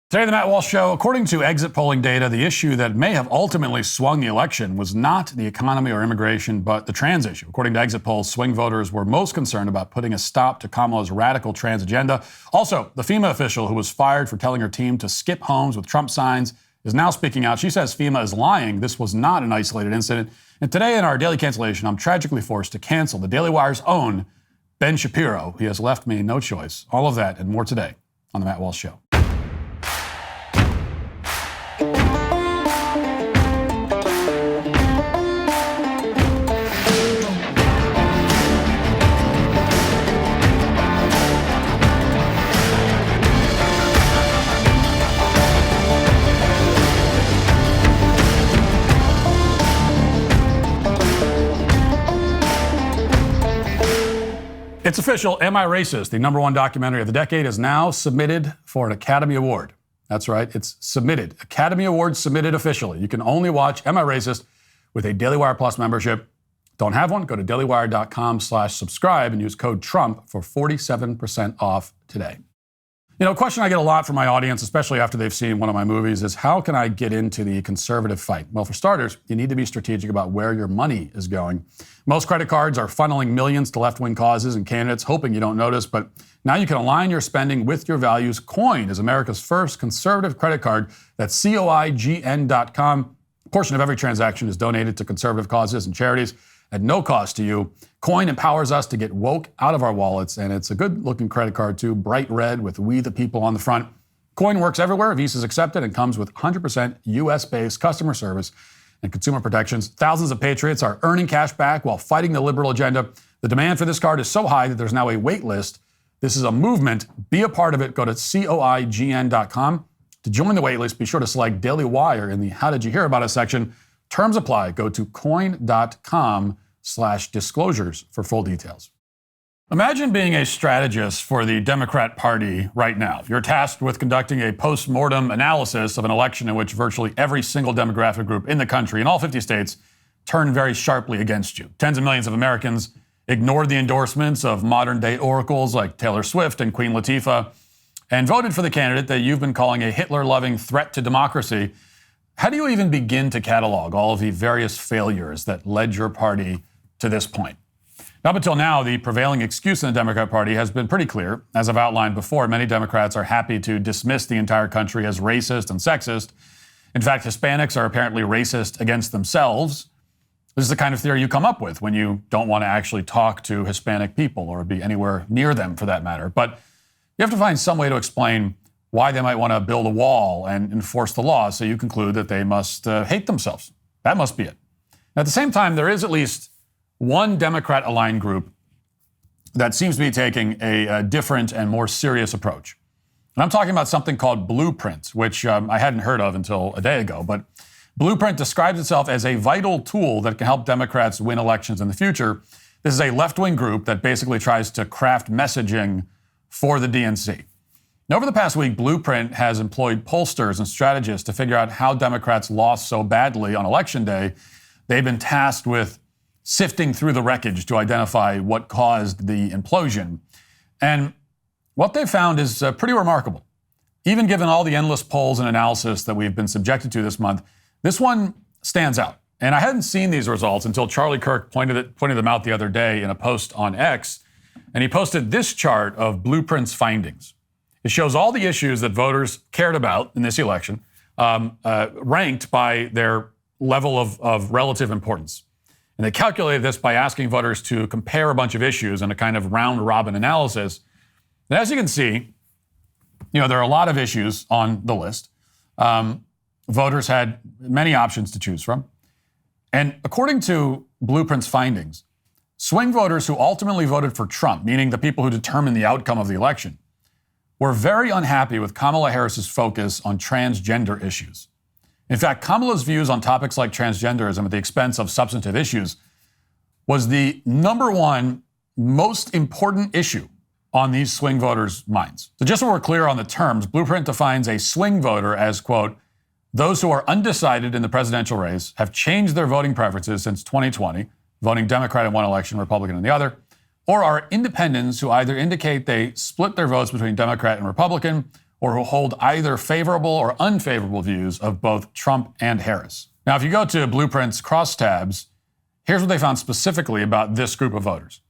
Today, the Matt Walsh Show. According to exit polling data, the issue that may have ultimately swung the election was not the economy or immigration, but the trans issue. According to exit polls, swing voters were most concerned about putting a stop to Kamala's radical trans agenda. Also, the FEMA official who was fired for telling her team to skip homes with Trump signs is now speaking out. She says FEMA is lying. This was not an isolated incident. And today in our Daily Cancellation, I'm tragically forced to cancel the Daily Wire's own Ben Shapiro. He has left me no choice. All of that and more today on the Matt Walsh Show. It's official. Am I Racist? The #1 documentary of the decade is now submitted for an Academy Award. That's right. It's submitted. Academy Award submitted officially. You can only watch Am I Racist with a Daily Wire Plus membership. Don't have one? Go to dailywire.com/subscribe and use code Trump for 47% off today. You know, a question I get a lot from my audience, especially after they've seen one of my movies, is how can I get into the conservative fight? Well, for starters, you need to be strategic about where your money is going. Most credit cards are funneling millions to left-wing causes and candidates, hoping you don't notice, but now you can align your spending with your values. Coin is America's first conservative credit card. That's COIGN.com. A portion of every transaction is donated to conservative causes and charities at no cost to you. Coin empowers us to get woke out of our wallets, and it's a good-looking credit card, too. Bright red with We the People on the front. Coin works everywhere. Visa's accepted and comes with 100% U.S.-based customer service and consumer protections. Thousands of patriots are earning cash back while fighting the liberal agenda. The demand for this card is so high that there's now a wait list. This is a movement. Be a part of it. Go to COIGN.com. To join the wait list, be sure to select Daily Wire in the How Did You Hear About Us section. Terms apply. Go to coin.com/disclosures for full details. Imagine being a strategist for the Democrat Party right now. You're tasked with conducting a post-mortem analysis of an election in which virtually every single demographic group in the country, in all 50 states, turned very sharply against you. Tens of millions of Americans ignored the endorsements of modern-day oracles like Taylor Swift and Queen Latifah and voted for the candidate that you've been calling a Hitler-loving threat to democracy. How do you even begin to catalog all of the various failures that led your party to this point? Up until now, the prevailing excuse in the Democrat Party has been pretty clear. As I've outlined before, many Democrats are happy to dismiss the entire country as racist and sexist. In fact, Hispanics are apparently racist against themselves. This is the kind of theory you come up with when you don't want to actually talk to Hispanic people or be anywhere near them for that matter. But you have to find some way to explain why they might want to build a wall and enforce the law, so you conclude that they must hate themselves. That must be it. At the same time, there is at least one Democrat-aligned group that seems to be taking a different and more serious approach. And I'm talking about something called Blueprint, which I hadn't heard of until a day ago. But Blueprint describes itself as a vital tool that can help Democrats win elections in the future. This is a left-wing group that basically tries to craft messaging for the DNC. Now, over the past week, Blueprint has employed pollsters and strategists to figure out how Democrats lost so badly on Election Day. They've been tasked with sifting through the wreckage to identify what caused the implosion. And what they found is pretty remarkable. Even given all the endless polls and analysis that we've been subjected to this month, this one stands out. And I hadn't seen these results until Charlie Kirk pointed them out the other day in a post on X. And he posted this chart of Blueprint's findings. It shows all the issues that voters cared about in this election, ranked by their level of relative importance. And they calculated this by asking voters to compare a bunch of issues in a kind of round-robin analysis. And as you can see, there are a lot of issues on the list. Voters had many options to choose from. And according to Blueprint's findings, swing voters who ultimately voted for Trump, meaning the people who determined the outcome of the election, were very unhappy with Kamala Harris's focus on transgender issues. In fact, Kamala's views on topics like transgenderism at the expense of substantive issues was the #1 most important issue on these swing voters' minds. So just so we're clear on the terms, Blueprint defines a swing voter as, quote, those who are undecided in the presidential race, have changed their voting preferences since 2020, voting Democrat in one election, Republican in the other, or are independents who either indicate they split their votes between Democrat and Republican, or who hold either favorable or unfavorable views of both Trump and Harris. Now, if you go to Blueprint's crosstabs, here's what they found specifically about this group of voters.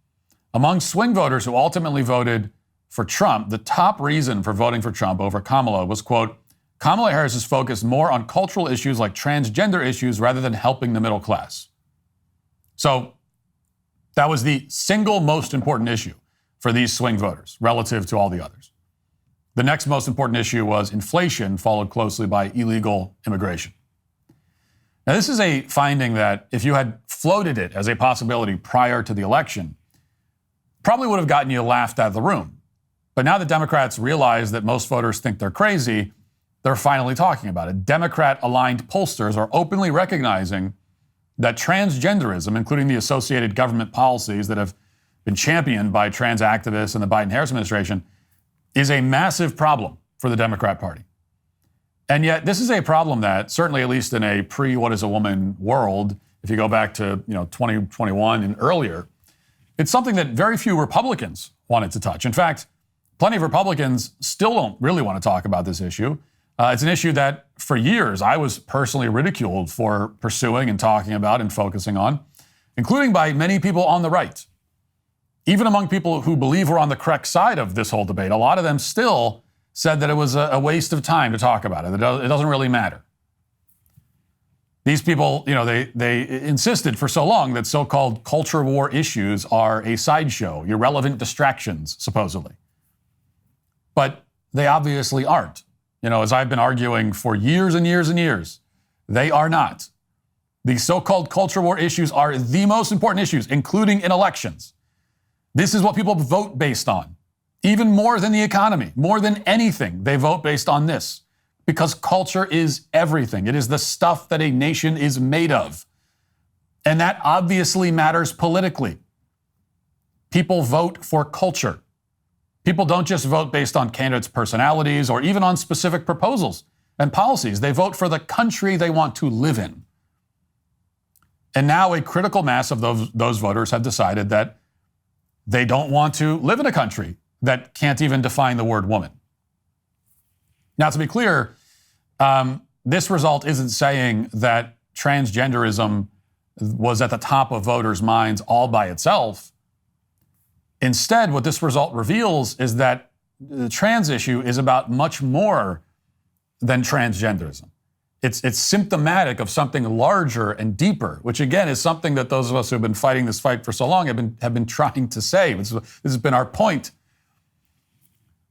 Among swing voters who ultimately voted for Trump, the top reason for voting for Trump over Kamala was, quote, Kamala Harris is focused more on cultural issues like transgender issues rather than helping the middle class. So that was the single most important issue for these swing voters relative to all the others. The next most important issue was inflation, followed closely by illegal immigration. Now, this is a finding that if you had floated it as a possibility prior to the election, probably would have gotten you laughed out of the room. But now that Democrats realize that most voters think they're crazy, they're finally talking about it. Democrat-aligned pollsters are openly recognizing that transgenderism, including the associated government policies that have been championed by trans activists in the Biden-Harris administration, is a massive problem for the Democrat Party. And yet this is a problem that, certainly at least in a pre-what is a woman world, if you go back to 2021 and earlier, it's something that very few Republicans wanted to touch. In fact, plenty of Republicans still don't really want to talk about this issue. It's an issue that for years I was personally ridiculed for pursuing and talking about and focusing on, including by many people on the right. Even among people who believe we're on the correct side of this whole debate, a lot of them still said that it was a waste of time to talk about it. It doesn't really matter. These people, they insisted for so long that so-called culture war issues are a sideshow, irrelevant distractions, supposedly. But they obviously aren't. As I've been arguing for years and years and years, they are not. The so-called culture war issues are the most important issues, including in elections. This is what people vote based on. Even more than the economy, more than anything, they vote based on this. Because culture is everything. It is the stuff that a nation is made of. And that obviously matters politically. People vote for culture. People don't just vote based on candidates' personalities or even on specific proposals and policies. They vote for the country they want to live in. And now a critical mass of those voters have decided that they don't want to live in a country that can't even define the word woman. Now, to be clear, this result isn't saying that transgenderism was at the top of voters' minds all by itself. Instead, what this result reveals is that the trans issue is about much more than transgenderism. It's symptomatic of something larger and deeper, which again is something that those of us who have been fighting this fight for so long have been trying to say. This has been our point.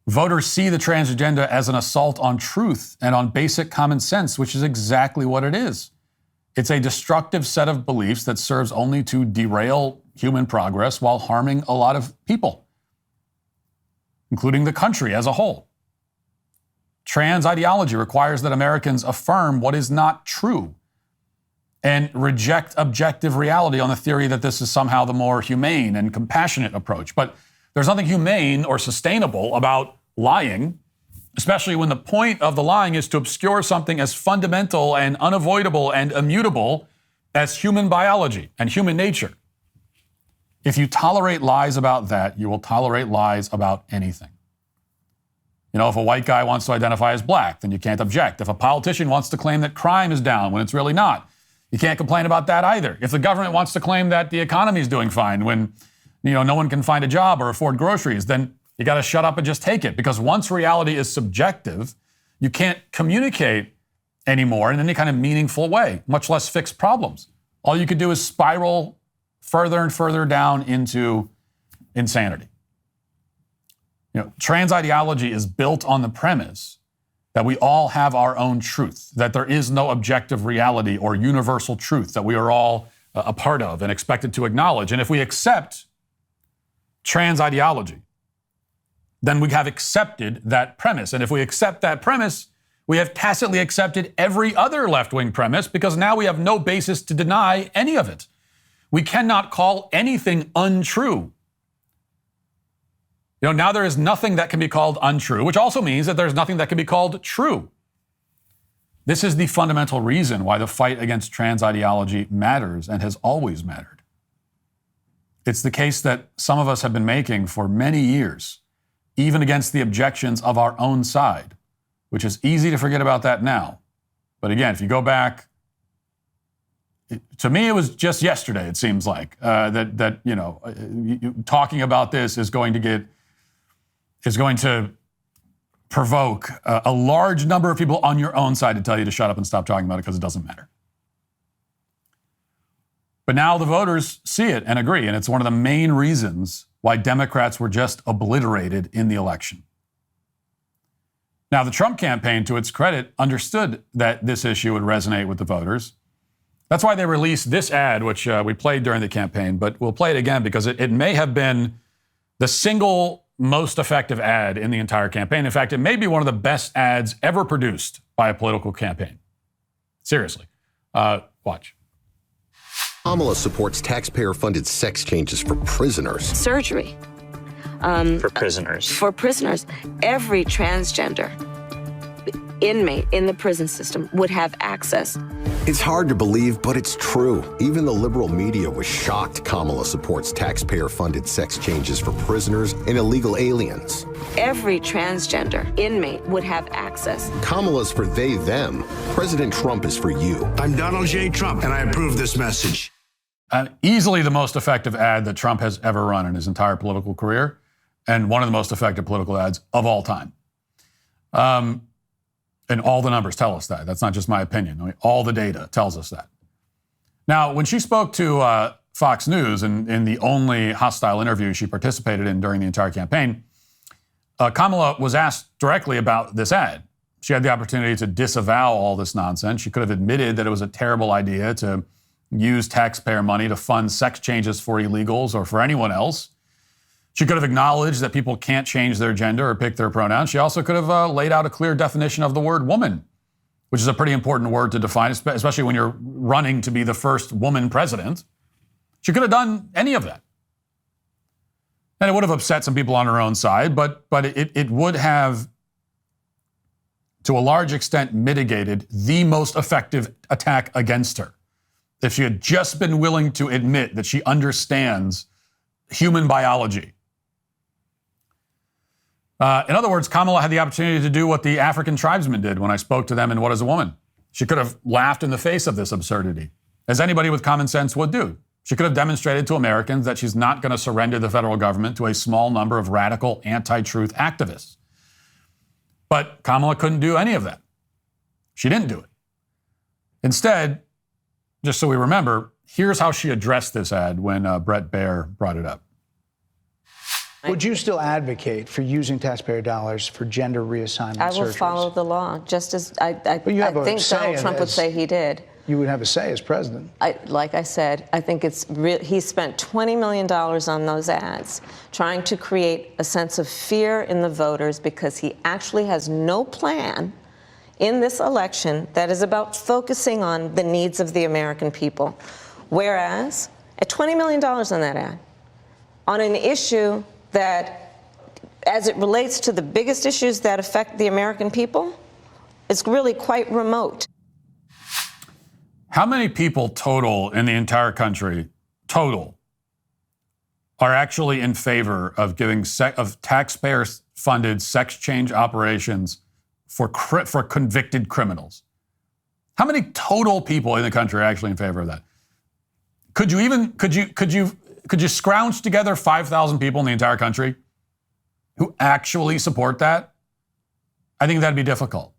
Voters see the trans agenda as an assault on truth and on basic common sense, which is exactly what it is. It's a destructive set of beliefs that serves only to derail human progress while harming a lot of people, including the country as a whole. Trans ideology requires that Americans affirm what is not true and reject objective reality on the theory that this is somehow the more humane and compassionate approach. But there's nothing humane or sustainable about lying, especially when the point of the lying is to obscure something as fundamental and unavoidable and immutable as human biology and human nature. If you tolerate lies about that, you will tolerate lies about anything. If a white guy wants to identify as black, then you can't object. If a politician wants to claim that crime is down when it's really not, you can't complain about that either. If the government wants to claim that the economy is doing fine when no one can find a job or afford groceries, then you got to shut up and just take it. Because once reality is subjective, you can't communicate anymore in any kind of meaningful way, much less fix problems. All you could do is spiral further and further down into insanity. Trans ideology is built on the premise that we all have our own truth, that there is no objective reality or universal truth that we are all a part of and expected to acknowledge. And if we accept trans ideology, then we have accepted that premise. And if we accept that premise, we have tacitly accepted every other left-wing premise because now we have no basis to deny any of it. We cannot call anything untrue. Now there is nothing that can be called untrue, which also means that there's nothing that can be called true. This is the fundamental reason why the fight against trans ideology matters and has always mattered. It's the case that some of us have been making for many years, even against the objections of our own side. which is easy to forget about that now. But again, if you go back, to me, it was just yesterday, it seems like, that talking about this is going to provoke a large number of people on your own side to tell you to shut up and stop talking about it because it doesn't matter. But now the voters see it and agree, and it's one of the main reasons why Democrats were just obliterated in the election. Now, the Trump campaign, to its credit, understood that this issue would resonate with the voters. That's why they released this ad, which we played during the campaign, but we'll play it again because it may have been the single most effective ad in the entire campaign. In fact, it may be one of the best ads ever produced by a political campaign. Seriously. Watch. Kamala supports taxpayer-funded sex changes for prisoners. Surgery. For prisoners. For prisoners. Every transgender inmate in the prison system would have access. It's hard to believe, but it's true. Even the liberal media was shocked Kamala supports taxpayer-funded sex changes for prisoners and illegal aliens. Every transgender inmate would have access. Kamala's for they, them. President Trump is for you. I'm Donald J. Trump, and I approve this message. Easily the most effective ad that Trump has ever run in his entire political career, and one of the most effective political ads of all time. And all the numbers tell us that. That's not just my opinion. I mean, all the data tells us that. Now, when she spoke to Fox News in the only hostile interview she participated in during the entire campaign, Kamala was asked directly about this ad. She had the opportunity to disavow all this nonsense. She could have admitted that it was a terrible idea to use taxpayer money to fund sex changes for illegals or for anyone else. She could have acknowledged that people can't change their gender or pick their pronouns. She also could have laid out a clear definition of the word woman, which is a pretty important word to define, especially when you're running to be the first woman president. She could have done any of that. And it would have upset some people on her own side, but it would have, to a large extent, mitigated the most effective attack against her if she had just been willing to admit that she understands human biology. In other words, Kamala had the opportunity to do what the African tribesmen did when I spoke to them in What is a Woman? She could have laughed in the face of this absurdity, as anybody with common sense would do. She could have demonstrated to Americans that she's not going to surrender the federal government to a small number of radical anti-truth activists. But Kamala couldn't do any of that. She didn't do it. Instead, just so we remember, here's how she addressed this ad when Brett Baer brought it up. Would you still advocate for using taxpayer dollars for gender reassignment surgeries? I will follow the law, just as I think Donald Trump would say he did. You would have a say as president. Like I said, I think he spent $20 million on those ads, trying to create a sense of fear in the voters because he actually has no plan in this election that is about focusing on the needs of the American people. Whereas, at $20 million on that ad, on an issue that, as it relates to the biggest issues that affect the American people, it's really quite remote. How many people total in the entire country, are actually in favor of giving of taxpayer-funded sex change operations for convicted criminals? How many total people in the country are actually in favor of that? Could you scrounge together 5,000 people in the entire country who actually support that? I think that'd be difficult.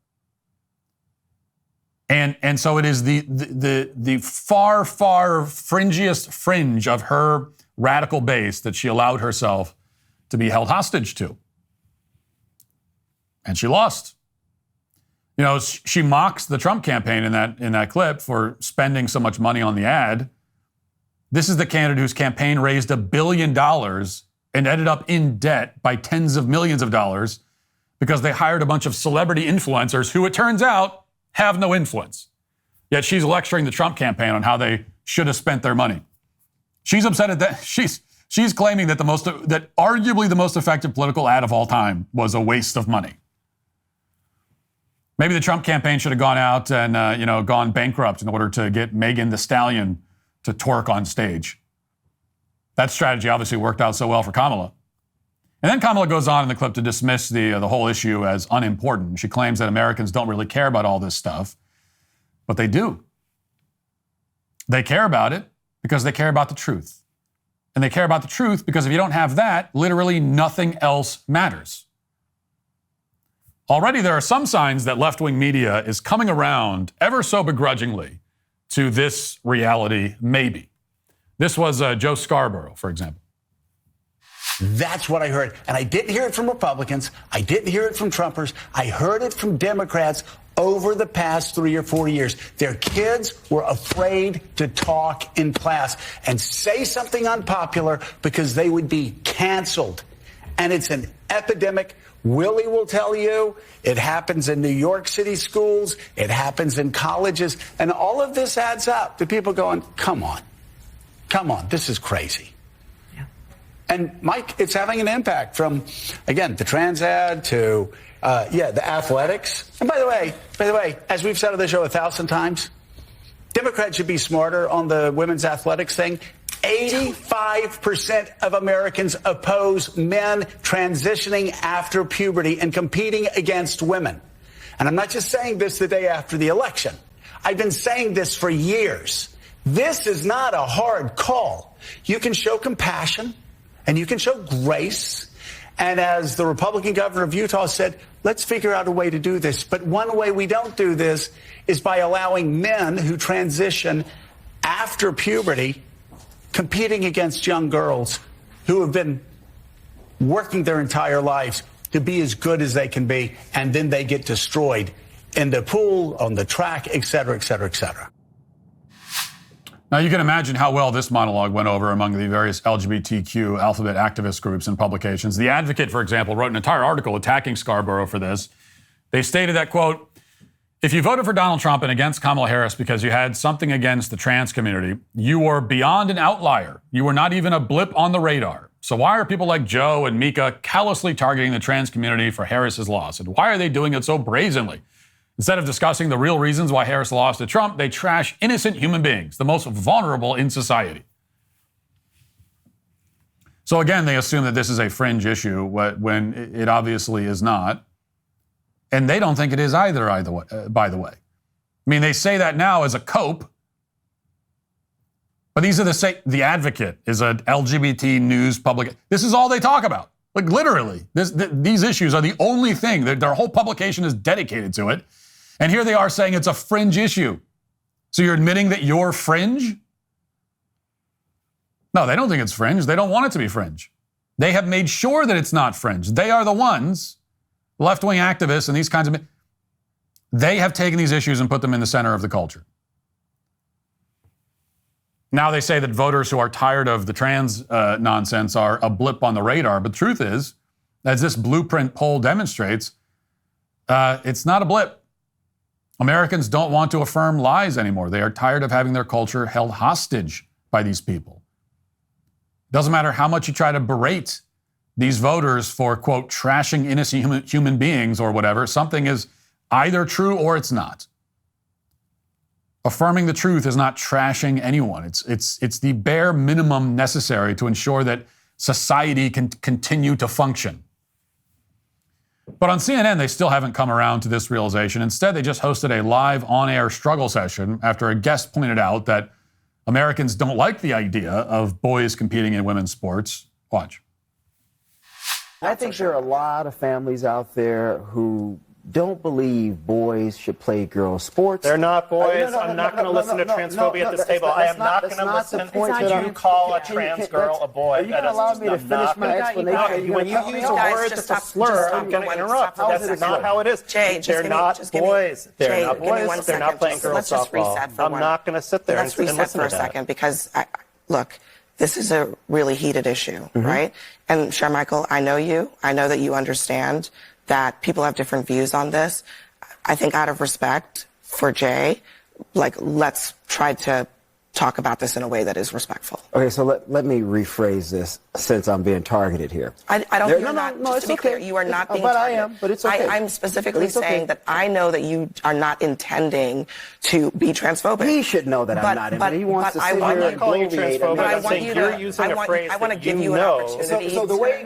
And so it is the far fringiest fringe of her radical base that she allowed herself to be held hostage to. And she lost. You know, she mocks the Trump campaign in that clip for spending so much money on the ad. This is the candidate whose campaign raised $1 billion and ended up in debt by tens of millions of dollars because they hired a bunch of celebrity influencers who, it turns out, have no influence. Yet she's lecturing the Trump campaign on how they should have spent their money. She's upset at that. She's claiming that that arguably the most effective political ad of all time was a waste of money. Maybe the Trump campaign should have gone out and gone bankrupt in order to get Megan Thee Stallion to twerk on stage. That strategy obviously worked out so well for Kamala. And then Kamala goes on in the clip to dismiss the whole issue as unimportant. She claims that Americans don't really care about all this stuff, but they do. They care about it because they care about the truth. And they care about the truth because if you don't have that, literally nothing else matters. Already there are some signs that left-wing media is coming around ever so begrudgingly to this reality, maybe. This was Joe Scarborough, for example. That's what I heard. And I didn't hear it from Republicans. I didn't hear it from Trumpers. I heard it from Democrats over the past 3 or 4 years. Their kids were afraid to talk in class and say something unpopular because they would be canceled. And it's an epidemic. Willie will tell you it happens in New York City schools. It happens in colleges. And all of this adds up to people going, come on, this is crazy. And, Mike, it's having an impact from, again, the trans ad to, the athletics. And by the way, as we've said on the show 1,000 times, Democrats should be smarter on the women's athletics thing. 85% of Americans oppose men transitioning after puberty and competing against women. And I'm not just saying this the day after the election. I've been saying this for years. This is not a hard call. You can show compassion. And you can show grace. And as the Republican governor of Utah said, let's figure out a way to do this. But one way we don't do this is by allowing men who transition after puberty competing against young girls who have been working their entire lives to be as good as they can be. And then they get destroyed in the pool, on the track, et cetera, et cetera, et cetera. Now, you can imagine how well this monologue went over among the various LGBTQ alphabet activist groups and publications. The Advocate, for example, wrote an entire article attacking Scarborough for this. They stated that, quote, if you voted for Donald Trump and against Kamala Harris because you had something against the trans community, you were beyond an outlier. You were not even a blip on the radar. So why are people like Joe and Mika callously targeting the trans community for Harris's loss? And why are they doing it so brazenly? Instead of discussing the real reasons why Harris lost to Trump, they trash innocent human beings, the most vulnerable in society. So again, they assume that this is a fringe issue when it obviously is not. And they don't think it is either, by the way. I mean, they say that now as a cope. But these are the Advocate is an LGBT news public. This is all they talk about. Like literally, these issues are the only thing. Their whole publication is dedicated to it. And here they are saying it's a fringe issue. So you're admitting that you're fringe? No, they don't think it's fringe. They don't want it to be fringe. They have made sure that it's not fringe. They are the ones, left-wing activists and these kinds of... They have taken these issues and put them in the center of the culture. Now they say that voters who are tired of the trans nonsense are a blip on the radar. But the truth is, as this Blueprint poll demonstrates, it's not a blip. Americans don't want to affirm lies anymore. They are tired of having their culture held hostage by these people. Doesn't matter how much you try to berate these voters for, quote, trashing innocent human beings or whatever. Something is either true or it's not. Affirming the truth is not trashing anyone. It's the bare minimum necessary to ensure that society can continue to function. But on CNN, they still haven't come around to this realization. Instead, they just hosted a live on-air struggle session after a guest pointed out that Americans don't like the idea of boys competing in women's sports. Watch. I think there are a lot of families out there who don't believe boys should play girls' sports. They're not boys. I'm not going to listen to transphobia at this table. I am not going to listen to you call a trans girl a boy. Are you going to allow me to finish my explanation? When you use a word that's a slur, I'm going to interrupt. That's not how it is. They're not boys. They're not boys. They're not playing girls' softball. I'm not going to sit there and listen to that. Let's reset for a second because, look, this is a really heated issue, right? And Sharmichael, I know you. I know that you understand that people have different views on this. I think out of respect for Jay, like, let's try to talk about this in a way that is respectful. Okay, so let me rephrase this since I'm being targeted here. I don't hear that. No, just to be clear, you are not being but targeted. I am, but it's okay. I'm specifically saying that I know that you are not intending to be transphobic. He should know that I'm not. But he wants to sit here and bloviate. I'm saying you're using a phrase I want to that give you an opportunity. So the way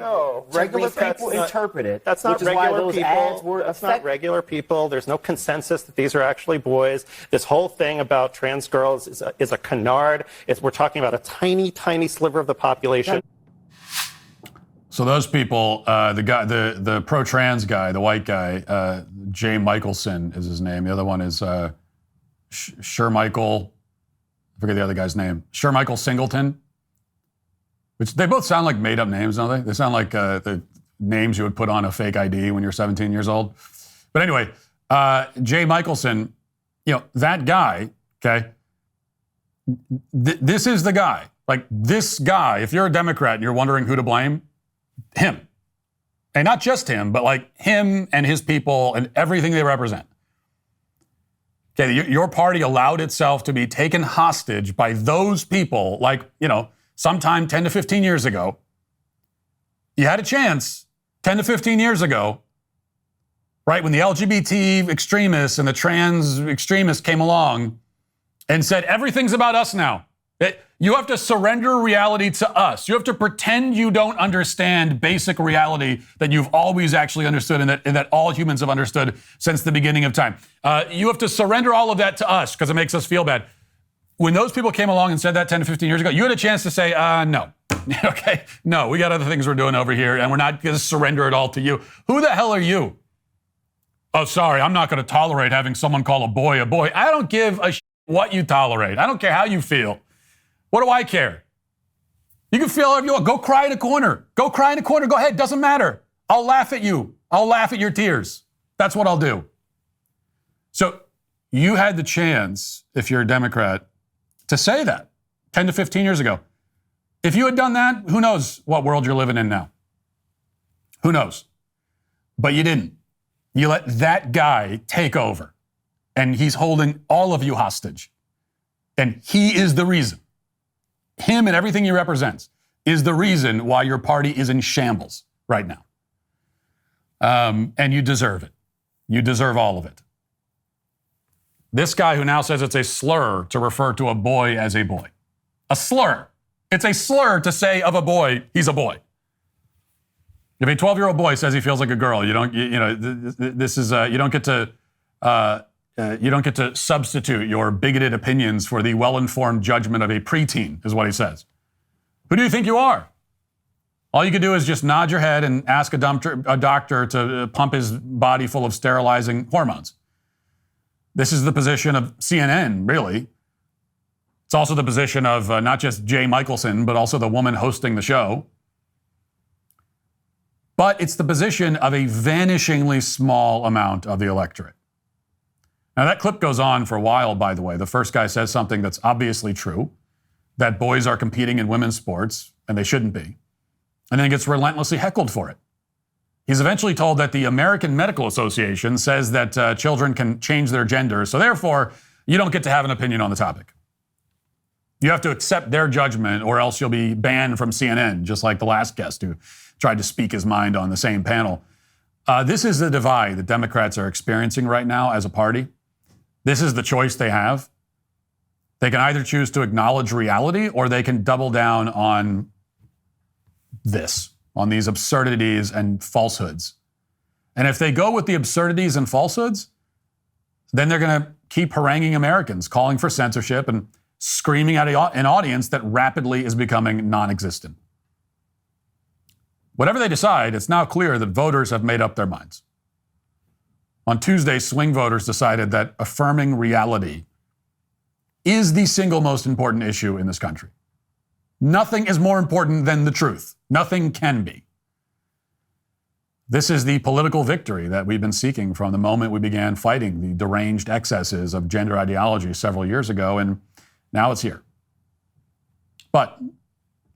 regular people interpret it, that's not which is why regular those people. ads were That's not regular people. There's no consensus that these are actually boys. This whole thing about trans girls is a canard. We're talking about a tiny, tiny sliver of the population. So those people, the pro-trans guy, the white guy, Jay Michelson is his name. The other one is Shermichael, I forget the other guy's name, Shermichael Singleton, which they both sound like made-up names, don't they? They sound like the names you would put on a fake ID when you're 17 years old. But anyway, Jay Michelson, that guy, okay, this is the guy. Like, this guy, if you're a Democrat and you're wondering who to blame, him. And not just him, but like him and his people and everything they represent. Okay, your party allowed itself to be taken hostage by those people, like, sometime 10 to 15 years ago. You had a chance 10 to 15 years ago, right, when the LGBT extremists and the trans extremists came along and said, everything's about us now. You have to surrender reality to us. You have to pretend you don't understand basic reality that you've always actually understood and that all humans have understood since the beginning of time. You have to surrender all of that to us because it makes us feel bad. When those people came along and said that 10 to 15 years ago, you had a chance to say, no. Okay? No, we got other things we're doing over here, and we're not going to surrender it all to you. Who the hell are you? Oh, sorry, I'm not going to tolerate having someone call a boy a boy. I don't give a what you tolerate. I don't care how you feel. What do I care? You can feel however you want. Go cry in a corner. Go cry in a corner. Go ahead. Doesn't matter. I'll laugh at you. I'll laugh at your tears. That's what I'll do. So you had the chance, if you're a Democrat, to say that 10 to 15 years ago. If you had done that, who knows what world you're living in now? Who knows? But you didn't. You let that guy take over, and he's holding all of you hostage. And he is the reason. Him and everything he represents is the reason why your party is in shambles right now. And you deserve it. You deserve all of it. This guy who now says it's a slur to refer to a boy as a boy. A slur. It's a slur to say of a boy, he's a boy. If a 12-year-old boy says he feels like a girl, you don't get to substitute your bigoted opinions for the well-informed judgment of a preteen, is what he says. Who do you think you are? All you could do is just nod your head and ask a doctor to pump his body full of sterilizing hormones. This is the position of CNN, really. It's also the position of not just Jay Michelson, but also the woman hosting the show. But it's the position of a vanishingly small amount of the electorate. Now, that clip goes on for a while, by the way. The first guy says something that's obviously true, that boys are competing in women's sports, and they shouldn't be, and then gets relentlessly heckled for it. He's eventually told that the American Medical Association says that children can change their gender, so therefore, you don't get to have an opinion on the topic. You have to accept their judgment, or else you'll be banned from CNN, just like the last guest who tried to speak his mind on the same panel. This is the divide that Democrats are experiencing right now as a party. This is the choice they have. They can either choose to acknowledge reality, or they can double down on this, on these absurdities and falsehoods. And if they go with the absurdities and falsehoods, then they're going to keep haranguing Americans, calling for censorship and screaming at an audience that rapidly is becoming non-existent. Whatever they decide, it's now clear that voters have made up their minds. On Tuesday, swing voters decided that affirming reality is the single most important issue in this country. Nothing is more important than the truth. Nothing can be. This is the political victory that we've been seeking from the moment we began fighting the deranged excesses of gender ideology several years ago, and now it's here. But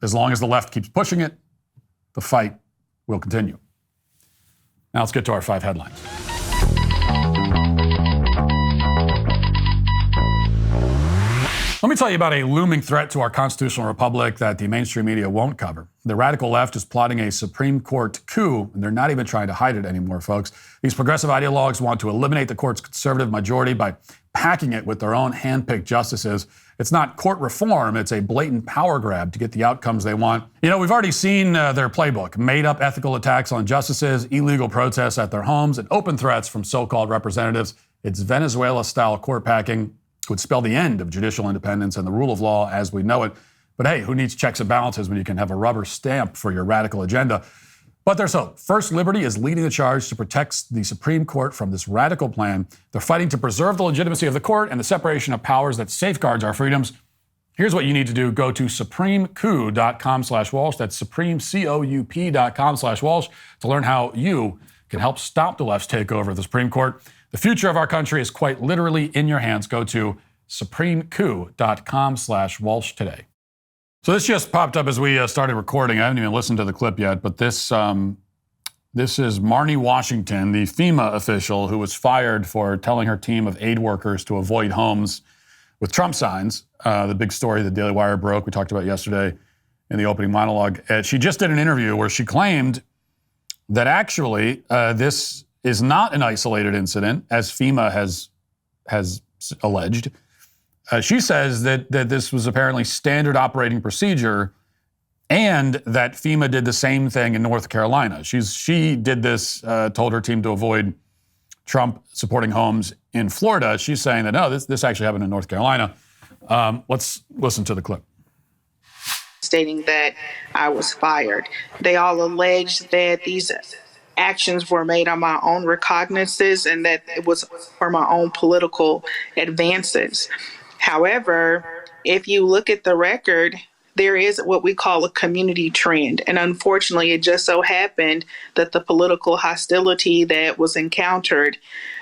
as long as the left keeps pushing it, the fight will continue. Now let's get to our 5 headlines. Let me tell you about a looming threat to our constitutional republic that the mainstream media won't cover. The radical left is plotting a Supreme Court coup, and they're not even trying to hide it anymore, folks. These progressive ideologues want to eliminate the court's conservative majority by packing it with their own hand-picked justices. It's not court reform, it's a blatant power grab to get the outcomes they want. You know, we've already seen their playbook: made-up ethical attacks on justices, illegal protests at their homes, and open threats from so-called representatives. It's Venezuela-style court packing. Would spell the end of judicial independence and the rule of law as we know it. But hey, who needs checks and balances when you can have a rubber stamp for your radical agenda? But there's hope. First Liberty is leading the charge to protect the Supreme Court from this radical plan. They're fighting to preserve the legitimacy of the court and the separation of powers that safeguards our freedoms. Here's what you need to do. Go to supremecoup.com/Walsh. That's supremecoup.com/Walsh to learn how you can help stop the left's takeover of the Supreme Court. The future of our country is quite literally in your hands. Go to supremecoup.com/Walsh today. So this just popped up as we started recording. I haven't even listened to the clip yet, but this is Marnie Washington, the FEMA official who was fired for telling her team of aid workers to avoid homes with Trump signs. The big story the Daily Wire broke, we talked about yesterday in the opening monologue. She just did an interview where she claimed that actually this is not an isolated incident, as FEMA has alleged. She says that this was apparently standard operating procedure, and that FEMA did the same thing in North Carolina. She did this, told her team to avoid Trump supporting homes in Florida. She's saying that no, this actually happened in North Carolina. Let's listen to the clip. Stating that I was fired. They all alleged that these actions were made on my own recognizances and that it was for my own political advances. However, if you look at the record, there is what we call a community trend. And unfortunately, it just so happened that the political hostility that was encountered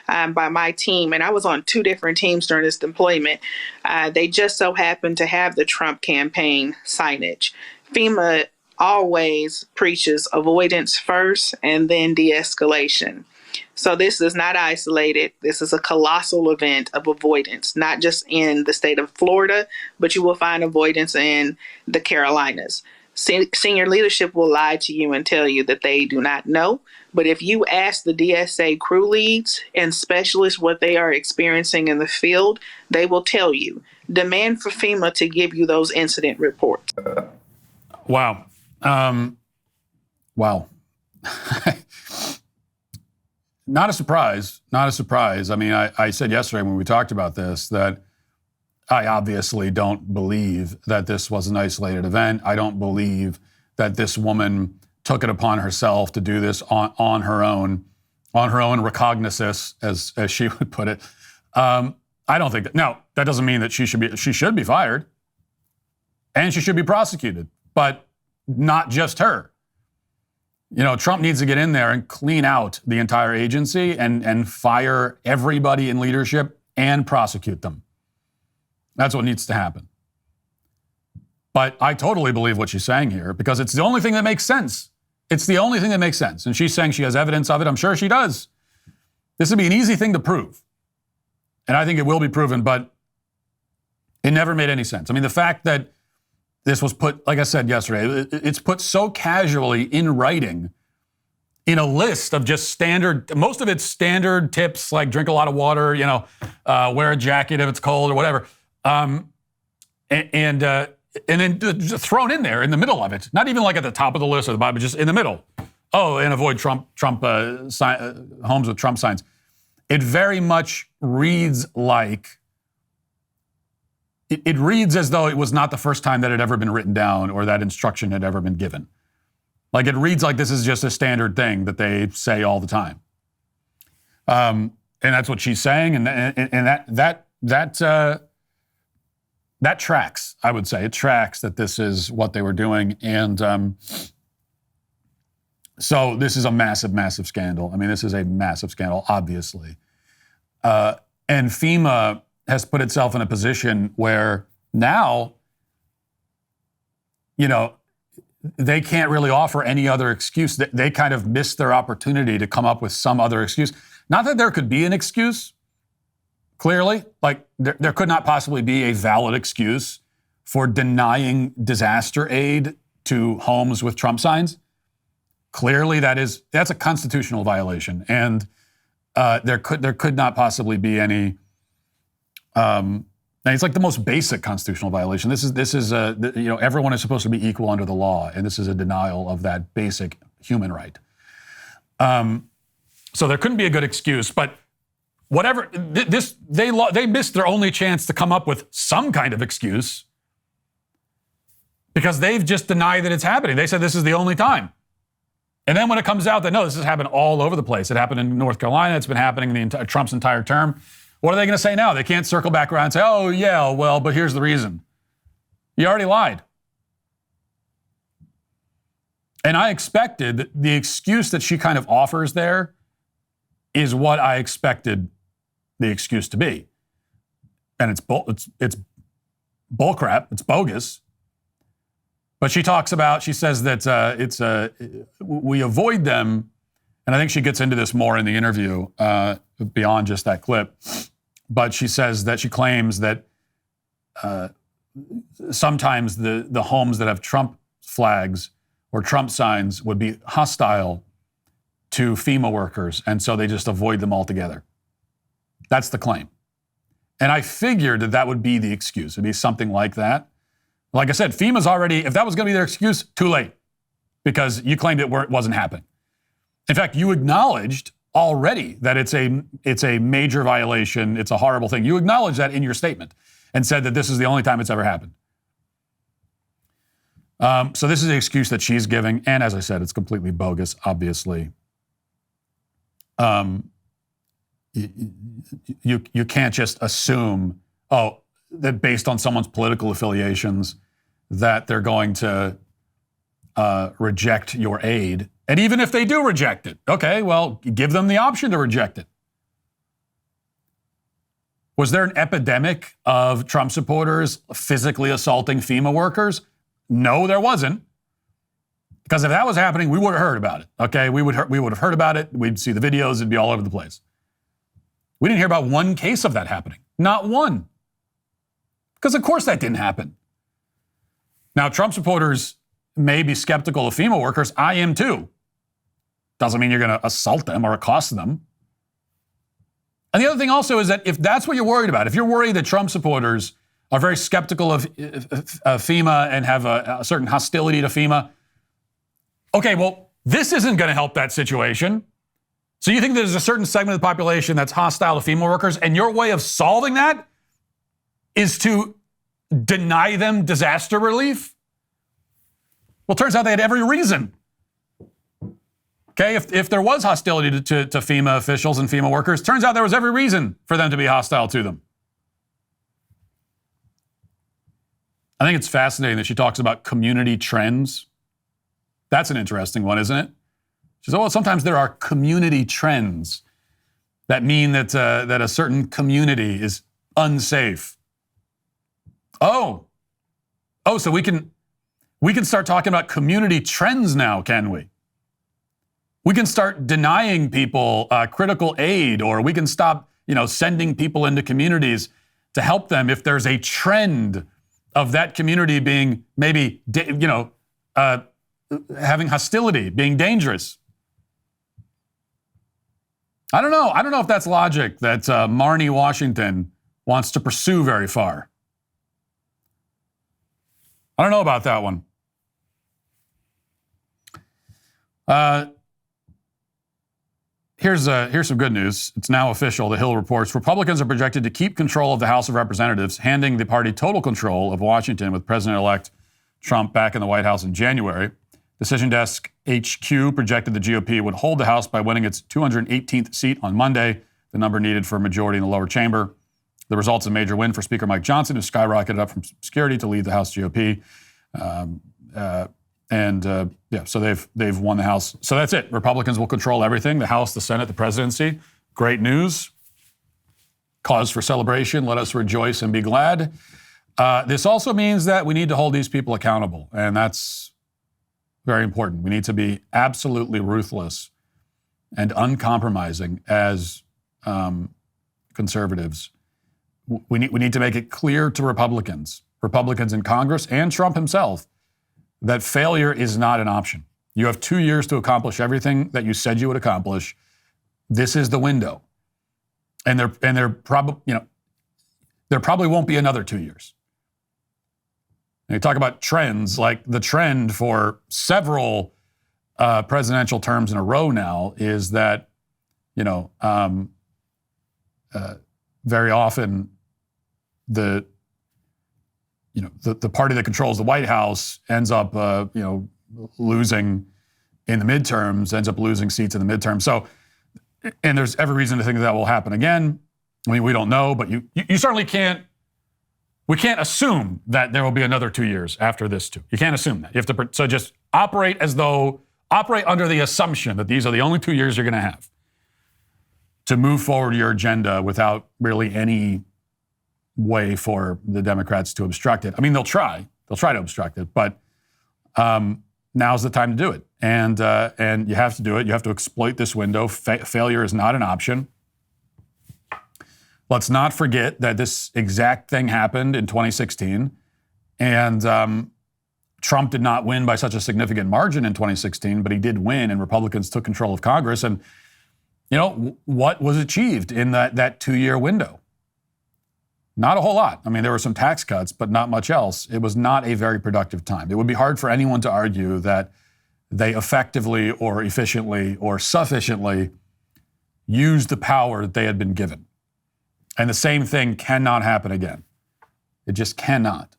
by my team, and I was on 2 different teams during this deployment, they just so happened to have the Trump campaign signage. FEMA always preaches avoidance first and then de-escalation. So this is not isolated. This is a colossal event of avoidance, not just in the state of Florida, but you will find avoidance in the Carolinas. Senior leadership will lie to you and tell you that they do not know. But if you ask the DSA crew leads and specialists what they are experiencing in the field, they will tell you. Demand for FEMA to give you those incident reports. Wow. Wow. Not a surprise. Not a surprise. I mean, I said yesterday when we talked about this that I obviously don't believe that this was an isolated event. I don't believe that this woman took it upon herself to do this on her own recognizance, as she would put it. I don't think that. Now, that doesn't mean that she should be fired, and she should be prosecuted, but not just her. You know, Trump needs to get in there and clean out the entire agency and fire everybody in leadership and prosecute them. That's what needs to happen. But I totally believe what she's saying here because it's the only thing that makes sense. It's the only thing that makes sense. And she's saying she has evidence of it. I'm sure she does. This would be an easy thing to prove. And I think it will be proven, but it never made any sense. I mean, the fact that this was put, like I said yesterday, it's put so casually in writing in a list of just standard, most of it's standard tips like drink a lot of water, you know, wear a jacket if it's cold or whatever. And then just thrown in there in the middle of it, not even like at the top of the list or the bottom, but just in the middle. Oh, and avoid Trump homes with Trump signs. It very much reads like, it reads as though it was not the first time that it had ever been written down or that instruction had ever been given. Like it reads like this is just a standard thing that they say all the time. And that's what she's saying. And that tracks, I would say. It tracks that this is what they were doing. And so this is a massive, massive scandal. I mean, this is a massive scandal, obviously. And FEMA has put itself in a position where now, you know, they can't really offer any other excuse. They kind of missed their opportunity to come up with some other excuse. Not that there could be an excuse. clearly. Like, there could not possibly be a valid excuse for denying disaster aid to homes with Trump signs. Clearly, that's a constitutional violation, and there could not possibly be any. It's like the most basic constitutional violation. This is everyone is supposed to be equal under the law, and this is a denial of that basic human right. So there couldn't be a good excuse, but whatever they missed their only chance to come up with some kind of excuse because they've just denied that it's happening. They said this is the only time. And then when it comes out that, no, this has happened all over the place. It happened in North Carolina. It's been happening Trump's entire term. What are they going to say now? They can't circle back around and say, oh, yeah, well, but here's the reason. You already lied. And I expected the excuse that she kind of offers there is what I expected the excuse to be. And it's bullcrap. It's bogus. But she says that we avoid them, and I think she gets into this more in the interview beyond just that clip. But she says that she claims that sometimes the homes that have Trump flags or Trump signs would be hostile to FEMA workers, and so they just avoid them altogether. That's the claim. And I figured that would be the excuse. It'd be something like that. Like I said, FEMA's already, if that was going to be their excuse, too late, because you claimed it wasn't happening. In fact, you acknowledged already that it's a major violation. It's a horrible thing. You acknowledged that in your statement and said that this is the only time it's ever happened. So this is the excuse that she's giving. And as I said, it's completely bogus, obviously. You can't just assume, that based on someone's political affiliations, that they're going to reject your aid. And even if they do reject it, okay, well, give them the option to reject it. Was there an epidemic of Trump supporters physically assaulting FEMA workers? No, there wasn't. Because if that was happening, we would have heard about it, okay? We would have heard about it. We'd see the videos. It'd be all over the place. We didn't hear about one case of that happening. Not one. Because of course that didn't happen. Now, Trump supporters may be skeptical of FEMA workers. I am too. Doesn't mean you're going to assault them or accost them. And the other thing also is that if that's what you're worried about, if you're worried that Trump supporters are very skeptical of FEMA and have a certain hostility to FEMA, okay, well, this isn't going to help that situation. So you think there's a certain segment of the population that's hostile to FEMA workers, and your way of solving that is to deny them disaster relief? Well, it turns out they had every reason. Okay, if there was hostility to FEMA officials and FEMA workers, turns out there was every reason for them to be hostile to them. I think it's fascinating that she talks about community trends. That's an interesting one, isn't it? She says, well, sometimes there are community trends that mean that a certain community is unsafe. Oh, so we can start talking about community trends now, can we? We can start denying people critical aid, or we can stop, sending people into communities to help them if there's a trend of that community being maybe, having hostility, being dangerous. I don't know. I don't know if that's logic that Marnie Washington wants to pursue very far. I don't know about that one. Here's some good news. It's now official. The Hill reports Republicans are projected to keep control of the House of Representatives, handing the party total control of Washington with President-elect Trump back in the White House in January. Decision Desk HQ projected the GOP would hold the House by winning its 218th seat on Monday, the number needed for a majority in the lower chamber. The result's a major win for Speaker Mike Johnson, who skyrocketed up from obscurity to lead the House GOP. So they've won the House. So that's it. Republicans will control everything: the House, the Senate, the presidency. Great news. Cause for celebration. Let us rejoice and be glad. This also means that we need to hold these people accountable, and that's very important. We need to be absolutely ruthless and uncompromising as conservatives we need to make it clear to Republicans in Congress and Trump himself, that failure is not an option. You have 2 years to accomplish everything that you said you would accomplish. This is the window. And there probably won't be another 2 years. And you talk about trends, like the trend for several presidential terms in a row now is that, very often the party that controls the White House ends up, losing in the midterms, ends up losing seats in the midterms. So, and there's every reason to think that will happen again. I mean, we don't know, but you certainly can't. We can't assume that there will be another 2 years after this too. You can't assume that. You have to. So just operate under the assumption that these are the only 2 years you're going to have to move forward your agenda without really any way for the Democrats to obstruct it. I mean, they'll try to obstruct it, but now's the time to do it. And you have to do it. You have to exploit this window. Failure is not an option. Let's not forget that this exact thing happened in 2016, and Trump did not win by such a significant margin in 2016, but he did win, and Republicans took control of Congress. And what was achieved in that 2 year window? Not a whole lot. I mean, there were some tax cuts, but not much else. It was not a very productive time. It would be hard for anyone to argue that they effectively or efficiently or sufficiently used the power that they had been given. And the same thing cannot happen again. It just cannot.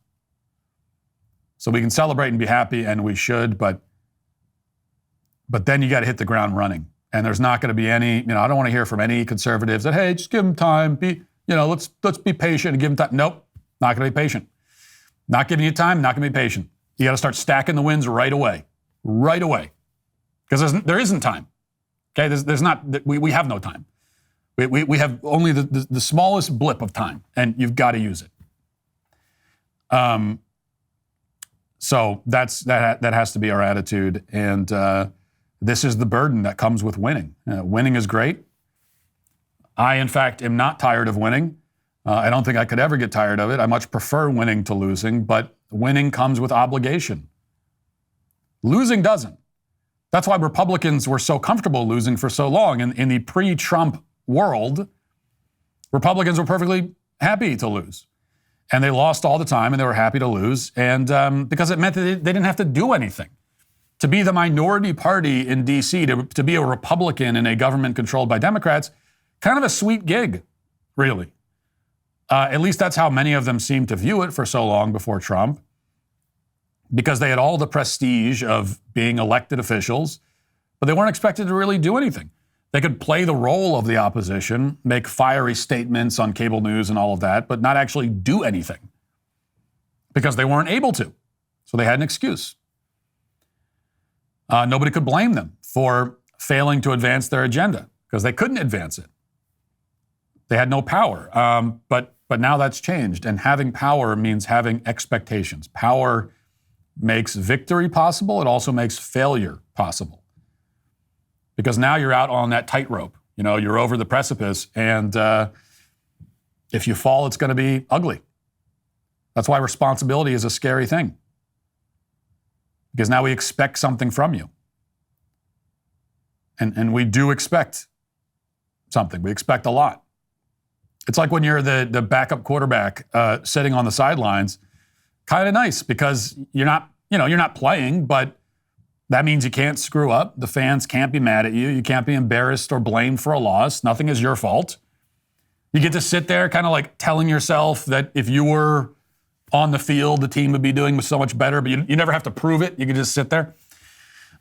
So we can celebrate and be happy, and we should, but then you got to hit the ground running. And there's not going to be any, I don't want to hear from any conservatives that, hey, just give them time, let's be patient and give them time. Nope, not going to be patient. Not giving you time, not going to be patient. You got to start stacking the wins right away. Because there isn't time. Okay, there's not, we have no time. We have only the smallest blip of time, and you've got to use it. So that has to be our attitude, and this is the burden that comes with winning. Winning is great. I, in fact, am not tired of winning. I don't think I could ever get tired of it. I much prefer winning to losing, but winning comes with obligation. Losing doesn't. That's why Republicans were so comfortable losing for so long. In the pre-Trump world, Republicans were perfectly happy to lose. And they lost all the time, and they were happy to lose. And because it meant that they didn't have to do anything. To be the minority party in D.C., to be a Republican in a government controlled by Democrats, kind of a sweet gig, really. At least that's how many of them seemed to view it for so long before Trump, because they had all the prestige of being elected officials, but they weren't expected to really do anything. They could play the role of the opposition, make fiery statements on cable news and all of that, but not actually do anything because they weren't able to. So they had an excuse. Nobody could blame them for failing to advance their agenda because they couldn't advance it. They had no power. But now that's changed. And having power means having expectations. Power makes victory possible. It also makes failure possible. Because now you're out on that tightrope. You're over the precipice. And if you fall, it's going to be ugly. That's why responsibility is a scary thing. Because now we expect something from you. And we do expect something. We expect a lot. It's like when you're the backup quarterback sitting on the sidelines. Kind of nice because you're not playing, but that means you can't screw up. The fans can't be mad at you. You can't be embarrassed or blamed for a loss. Nothing is your fault. You get to sit there kind of like telling yourself that if you were on the field, the team would be doing so much better, but you never have to prove it. You can just sit there.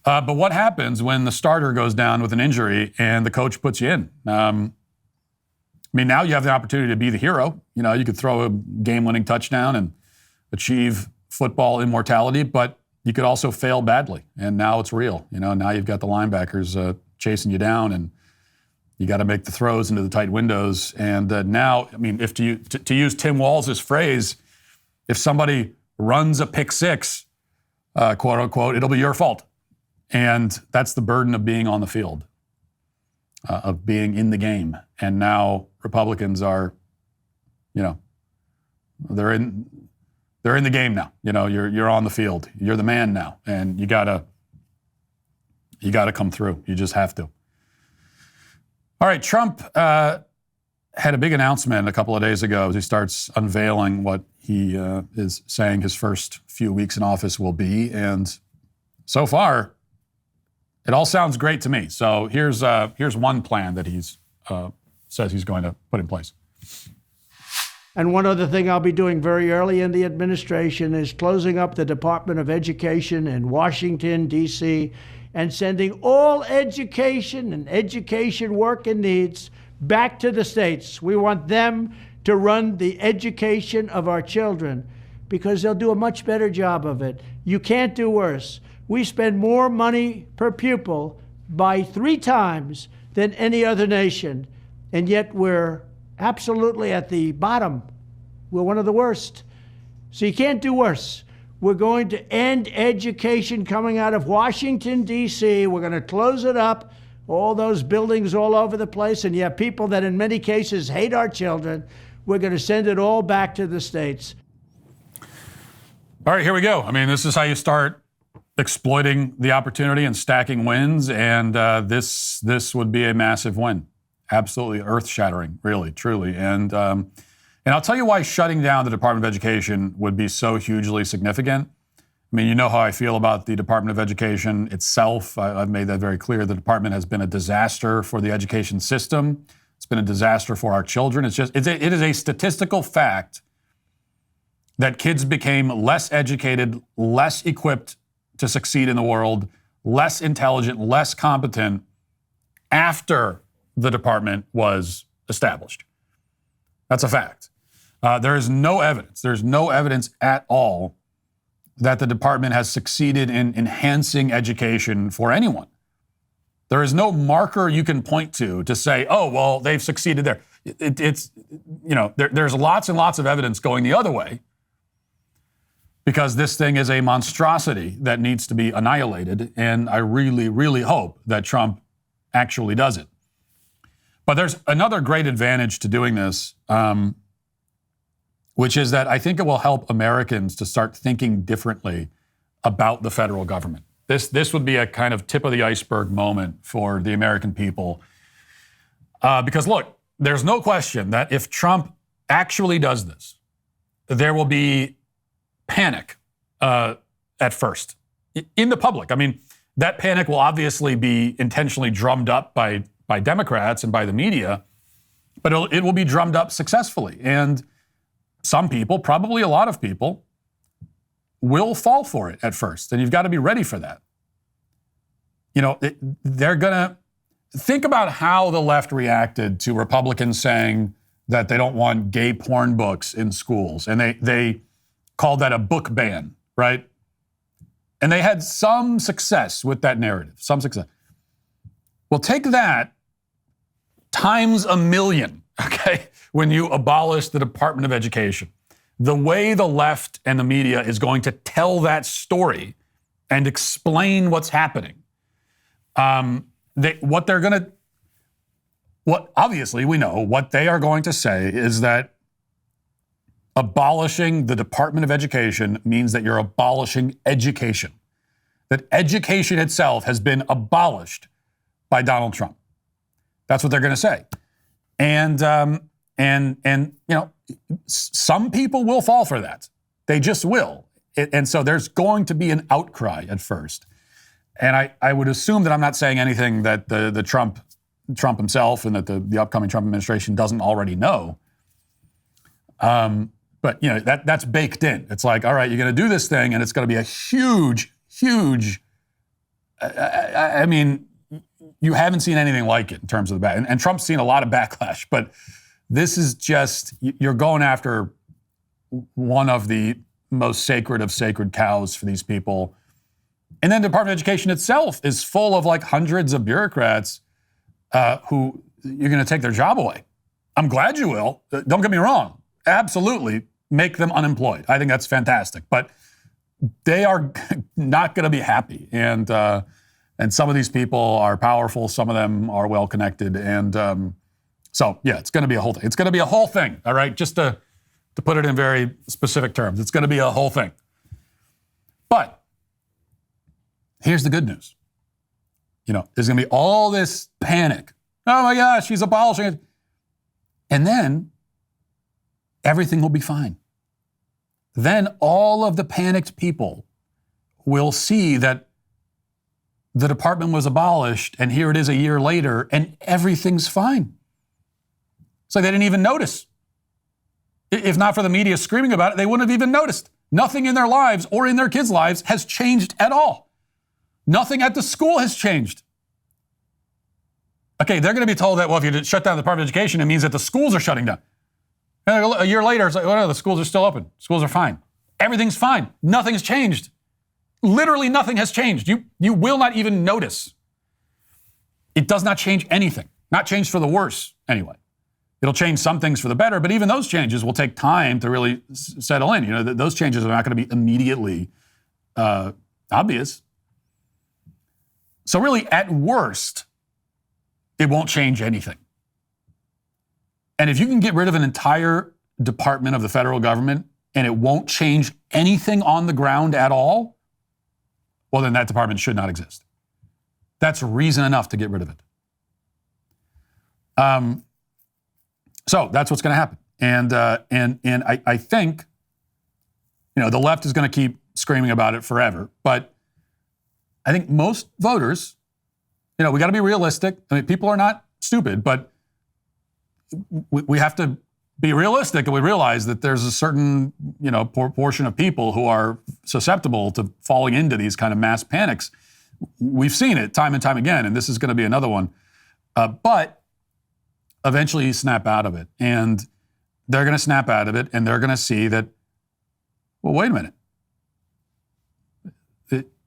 But what happens when the starter goes down with an injury and the coach puts you in? Now you have the opportunity to be the hero. You could throw a game-winning touchdown and achieve football immortality, but you could also fail badly. And now it's real. Now you've got the linebackers chasing you down, and you got to make the throws into the tight windows. And now, if to use Tim Walz's phrase, if somebody runs a pick six, quote unquote, it'll be your fault. And that's the burden of being on the field, of being in the game. And now Republicans are, they're in the game now. You know, you're on the field. You're the man now, and you gotta come through. You just have to. All right, Trump had a big announcement a couple of days ago as he starts unveiling what he is saying his first few weeks in office will be, and so far, it all sounds great to me. So here's one plan that he's says he's going to put in place. And one other thing I'll be doing very early in the administration is closing up the Department of Education in Washington, D.C., and sending all education and education work and needs back to the states. We want them to run the education of our children because they'll do a much better job of it. You can't do worse. We spend more money per pupil by 3 times than any other nation, and yet we're absolutely at the bottom. We're one of the worst. So you can't do worse. We're going to end education coming out of Washington, D.C. We're going to close it up, all those buildings all over the place, and you have people that in many cases hate our children. We're going to send it all back to the states. All right, here we go. I mean, this is how you start exploiting the opportunity and stacking wins, and this would be a massive win. Absolutely earth-shattering, really, truly. And I'll tell you why shutting down the Department of Education would be so hugely significant. I mean, you know how I feel about the Department of Education itself. I've made that very clear. The department has been a disaster for the education system. It's been a disaster for our children. It is a statistical fact that kids became less educated, less equipped to succeed in the world, less intelligent, less competent after the department was established. That's a fact. There is no evidence. There's no evidence at all that the department has succeeded in enhancing education for anyone. There is no marker you can point to say, oh, well, they've succeeded there. There's lots and lots of evidence going the other way because this thing is a monstrosity that needs to be annihilated, and I really, really hope that Trump actually does it. But there's another great advantage to doing this, which is that I think it will help Americans to start thinking differently about the federal government. This would be a kind of tip of the iceberg moment for the American people. Because look, there's no question that if Trump actually does this, there will be panic at first in the public. I mean, that panic will obviously be intentionally drummed up by Democrats and by the media, but it will be drummed up successfully. And some people, probably a lot of people, will fall for it at first. And you've got to be ready for that. You know, they're going to think about how the left reacted to Republicans saying that they don't want gay porn books in schools. And they called that a book ban, right? And they had some success with that narrative, some success. Well, take that times a million, okay, when you abolish the Department of Education. The way the left and the media is going to tell that story and explain what's happening. Obviously we know what they are going to say is that abolishing the Department of Education means that you're abolishing education. That education itself has been abolished by Donald Trump. That's what they're going to say. And you know, some people will fall for that. They just will. And so there's going to be an outcry at first. And I would assume that I'm not saying anything that the Trump himself and that the upcoming Trump administration doesn't already know. But you know, that's baked in. It's like, all right, you're going to do this thing, and it's going to be a huge. I mean, you haven't seen anything like it in terms of the back. And Trump's seen a lot of backlash, but this is just, you're going after one of the most sacred of sacred cows for these people. And then the Department of Education itself is full of like hundreds of bureaucrats who you're going to take their job away. I'm glad you will. Don't get me wrong. Absolutely make them unemployed. I think that's fantastic. But they are not going to be happy. And some of these people are powerful. Some of them are well-connected. And so, yeah, it's going to be a whole thing. It's going to be a whole thing, all right? Just to to put it in very specific terms. It's going to be a whole thing. But here's the good news. There's going to be all this panic. Oh my gosh, she's abolishing it. And then everything will be fine. Then all of the panicked people will see that the department was abolished, and here it is a year later, and everything's fine. It's like they didn't even notice. If not for the media screaming about it, they wouldn't have even noticed. Nothing in their lives or in their kids' lives has changed at all. Nothing at the school has changed. Okay, they're going to be told that, well, if you shut down the Department of Education, it means that the schools are shutting down. And a year later, it's like, oh no, the schools are still open. Schools are fine. Everything's fine. Nothing's changed. Literally nothing has changed. You will not even notice. It does not change anything. Not change for the worse, anyway. It'll change some things for the better, but even those changes will take time to really settle in. Those changes are not going to be immediately obvious. So really, at worst, it won't change anything. And if you can get rid of an entire department of the federal government and it won't change anything on the ground at all, well, then that department should not exist. That's reason enough to get rid of it. So that's what's going to happen. And I think, the left is going to keep screaming about it forever. But I think most voters, we got to be realistic. I mean, people are not stupid, but we have to be realistic, and we realize that there's a certain, portion of people who are susceptible to falling into these kind of mass panics. We've seen it time and time again, and this is going to be another one. But eventually you snap out of it, and they're going to snap out of it, and they're going to see that, well, wait a minute.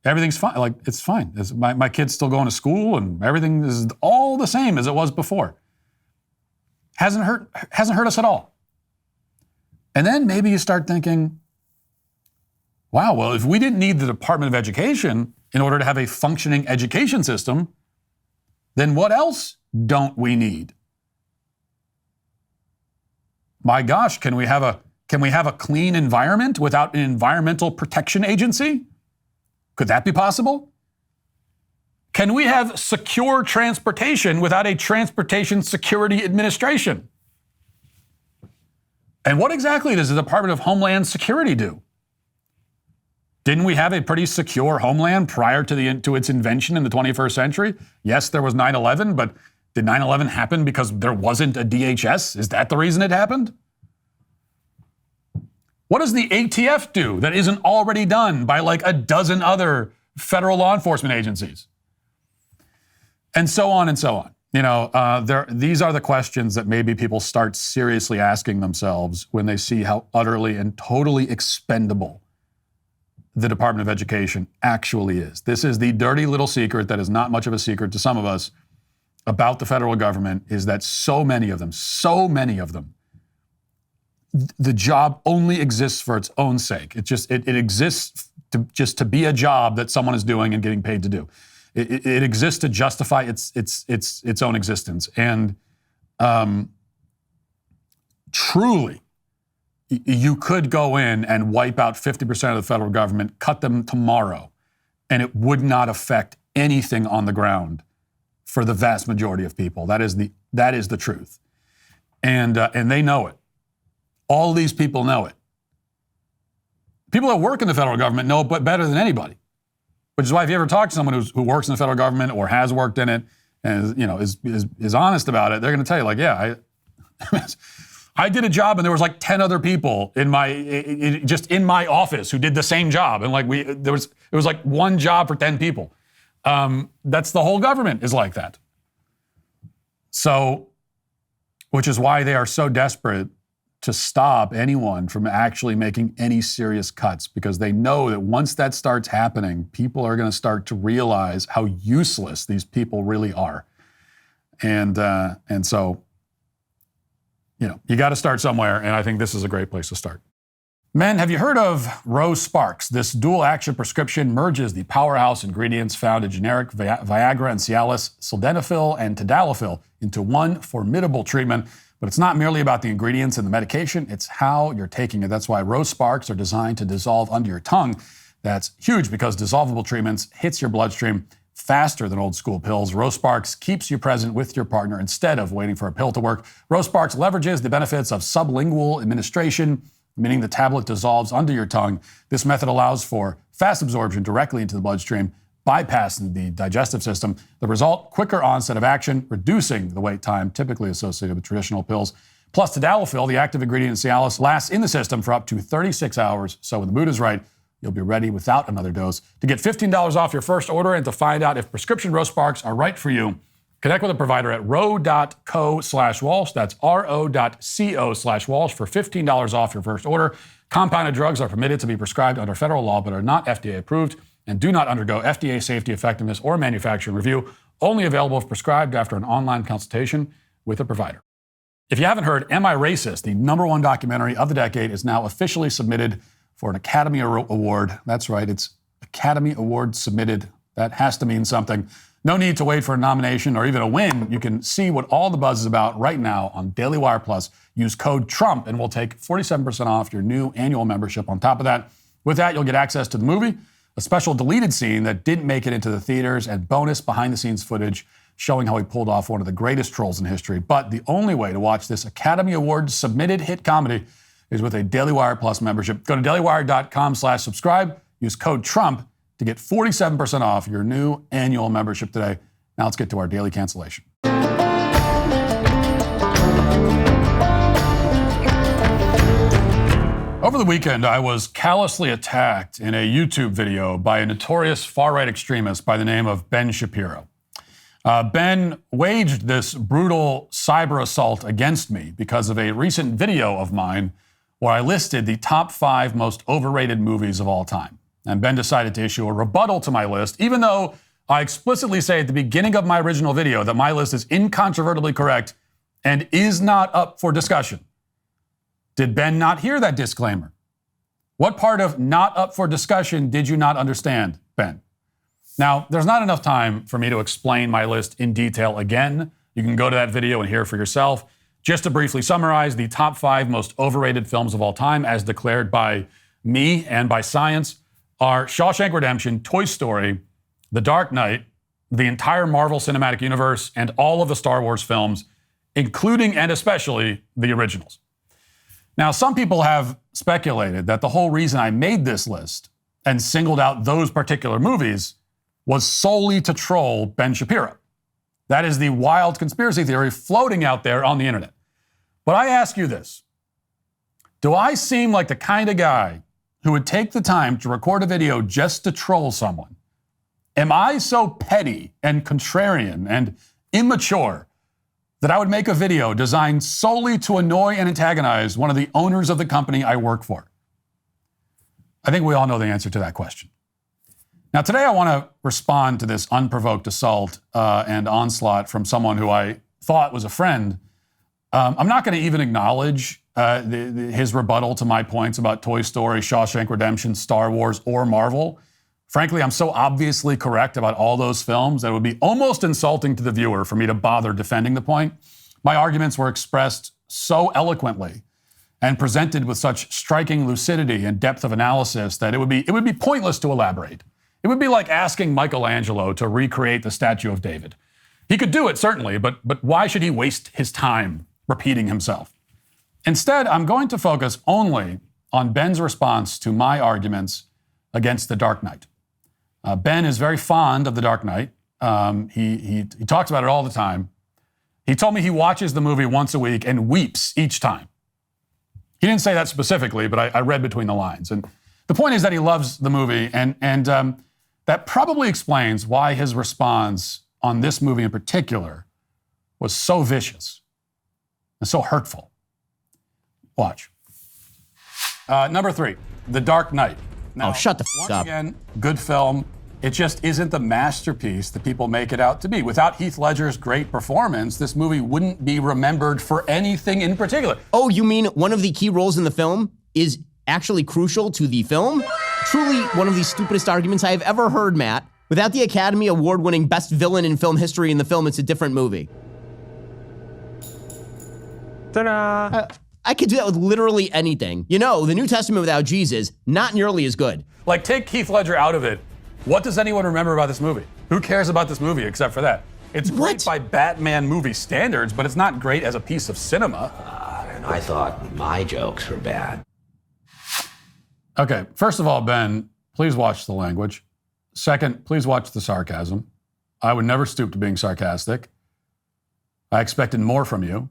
Everything's fine. Like, it's fine. My kid's still going to school, and everything is all the same as it was before. Hasn't hurt us at all. And then maybe you start thinking, wow, well, if we didn't need the Department of Education in order to have a functioning education system, then what else don't we need? My gosh, can we have a clean environment without an environmental protection agency? Could that be possible? Can we have secure transportation without a Transportation Security Administration? And what exactly does the Department of Homeland Security do? Didn't we have a pretty secure homeland prior to its invention in the 21st century? Yes, there was 9/11, but did 9/11 happen because there wasn't a DHS? Is that the reason it happened? What does the ATF do that isn't already done by like a dozen other federal law enforcement agencies? And so on and so on. These are the questions that maybe people start seriously asking themselves when they see how utterly and totally expendable the Department of Education actually is. This is the dirty little secret that is not much of a secret to some of us about the federal government, is that so many of them, the job only exists for its own sake. It exists to be a job that someone is doing and getting paid to do. It exists to justify its own existence. And truly, you could go in and wipe out 50% of the federal government, cut them tomorrow, and it would not affect anything on the ground for the vast majority of people. That is the truth. And they know it. All these people know it. People that work in the federal government know it better than anybody. Which is why if you ever talk to someone who works in the federal government or has worked in it and is honest about it, they're going to tell you, like, yeah, I did a job and there was like 10 other people in my office who did the same job, and like it was like one job for 10 people. That's the whole government is like that. So, which is why they are so desperate to stop anyone from actually making any serious cuts, because they know that once that starts happening, people are going to start to realize how useless these people really are. And so, you got to start somewhere, and I think this is a great place to start. Men, have you heard of Rose Sparks? This dual-action prescription merges the powerhouse ingredients found in generic Viagra and Cialis, sildenafil and tadalafil, into one formidable treatment But it's not merely about the ingredients in the medication, it's how you're taking it. That's why Rose Sparks are designed to dissolve under your tongue. That's huge because dissolvable treatments hits your bloodstream faster than old school pills. Rose Sparks keeps you present with your partner instead of waiting for a pill to work. Rose Sparks leverages the benefits of sublingual administration, meaning the tablet dissolves under your tongue. This method allows for fast absorption directly into the bloodstream, bypassing the digestive system. The result, quicker onset of action, reducing the wait time typically associated with traditional pills. Plus, tadalafil, the active ingredient in Cialis, lasts in the system for up to 36 hours. So when the mood is right, you'll be ready without another dose. To get $15 off your first order and to find out if prescription Rose Sparks are right for you, connect with a provider at ro.co/Walsh. That's ro.co/Walsh for $15 off your first order. Compounded drugs are permitted to be prescribed under federal law but are not FDA approved and do not undergo FDA safety, effectiveness, or manufacturing review. Only available if prescribed after an online consultation with a provider. If you haven't heard, Am I Racist?, the #1 documentary of the decade, is now officially submitted for an Academy Award. That's right, it's Academy Award submitted. That has to mean something. No need to wait for a nomination or even a win. You can see what all the buzz is about right now on Daily Wire Plus. Use code TRUMP and we'll take 47% off your new annual membership on top of that. With that, you'll get access to the movie, a special deleted scene that didn't make it into the theaters, and bonus behind-the-scenes footage showing how he pulled off one of the greatest trolls in history. But the only way to watch this Academy Award-submitted hit comedy is with a Daily Wire Plus membership. Go to dailywire.com/subscribe. Use code TRUMP to get 47% off your new annual membership today. Now let's get to our daily cancellation. Over the weekend, I was callously attacked in a YouTube video by a notorious far-right extremist by the name of Ben Shapiro. Ben waged this brutal cyber assault against me because of a recent video of mine where I listed the top 5 most overrated movies of all time. And Ben decided to issue a rebuttal to my list, even though I explicitly say at the beginning of my original video that my list is incontrovertibly correct and is not up for discussion. Did Ben not hear that disclaimer? What part of not up for discussion did you not understand, Ben? Now, there's not enough time for me to explain my list in detail again. You can go to that video and hear for yourself. Just to briefly summarize, the top 5 most overrated films of all time, as declared by me and by science, are Shawshank Redemption, Toy Story, The Dark Knight, the entire Marvel Cinematic Universe, and all of the Star Wars films, including and especially the originals. Now, some people have speculated that the whole reason I made this list and singled out those particular movies was solely to troll Ben Shapiro. That is the wild conspiracy theory floating out there on the internet. But I ask you this. Do I seem like the kind of guy who would take the time to record a video just to troll someone? Am I so petty and contrarian and immature that I would make a video designed solely to annoy and antagonize one of the owners of the company I work for? I think we all know the answer to that question. Now, today I want to respond to this unprovoked assault and onslaught from someone who I thought was a friend. I'm not going to even acknowledge his rebuttal to my points about Toy Story, Shawshank Redemption, Star Wars, or Marvel. Frankly, I'm so obviously correct about all those films that it would be almost insulting to the viewer for me to bother defending the point. My arguments were expressed so eloquently and presented with such striking lucidity and depth of analysis that it would be pointless to elaborate. It would be like asking Michelangelo to recreate the statue of David. He could do it, certainly, but why should he waste his time repeating himself? Instead, I'm going to focus only on Ben's response to my arguments against The Dark Knight. Ben is very fond of The Dark Knight. He talks about it all the time. He told me he watches the movie once a week and weeps each time. He didn't say that specifically, but I read between the lines. And the point is that he loves the movie, and that probably explains why his response on this movie in particular was so vicious and so hurtful. Watch. Number 3, The Dark Knight. Now, shut the f*** up. Once again, good film. It just isn't the masterpiece that people make it out to be. Without Heath Ledger's great performance, this movie wouldn't be remembered for anything in particular. Oh, you mean one of the key roles in the film is actually crucial to the film? Truly one of the stupidest arguments I have ever heard, Matt. Without the Academy Award-winning best villain in film history in the film, it's a different movie. I could do that with literally anything. You know, the New Testament without Jesus, not nearly as good. Like, take Heath Ledger out of it. What does anyone remember about this movie? Who cares about this movie except for that? It's great by Batman movie standards, but it's not great as a piece of cinema. And I thought my jokes were bad. Okay, first of all, Ben, please watch the language. Second, please watch the sarcasm. I would never stoop to being sarcastic. I expected more from you.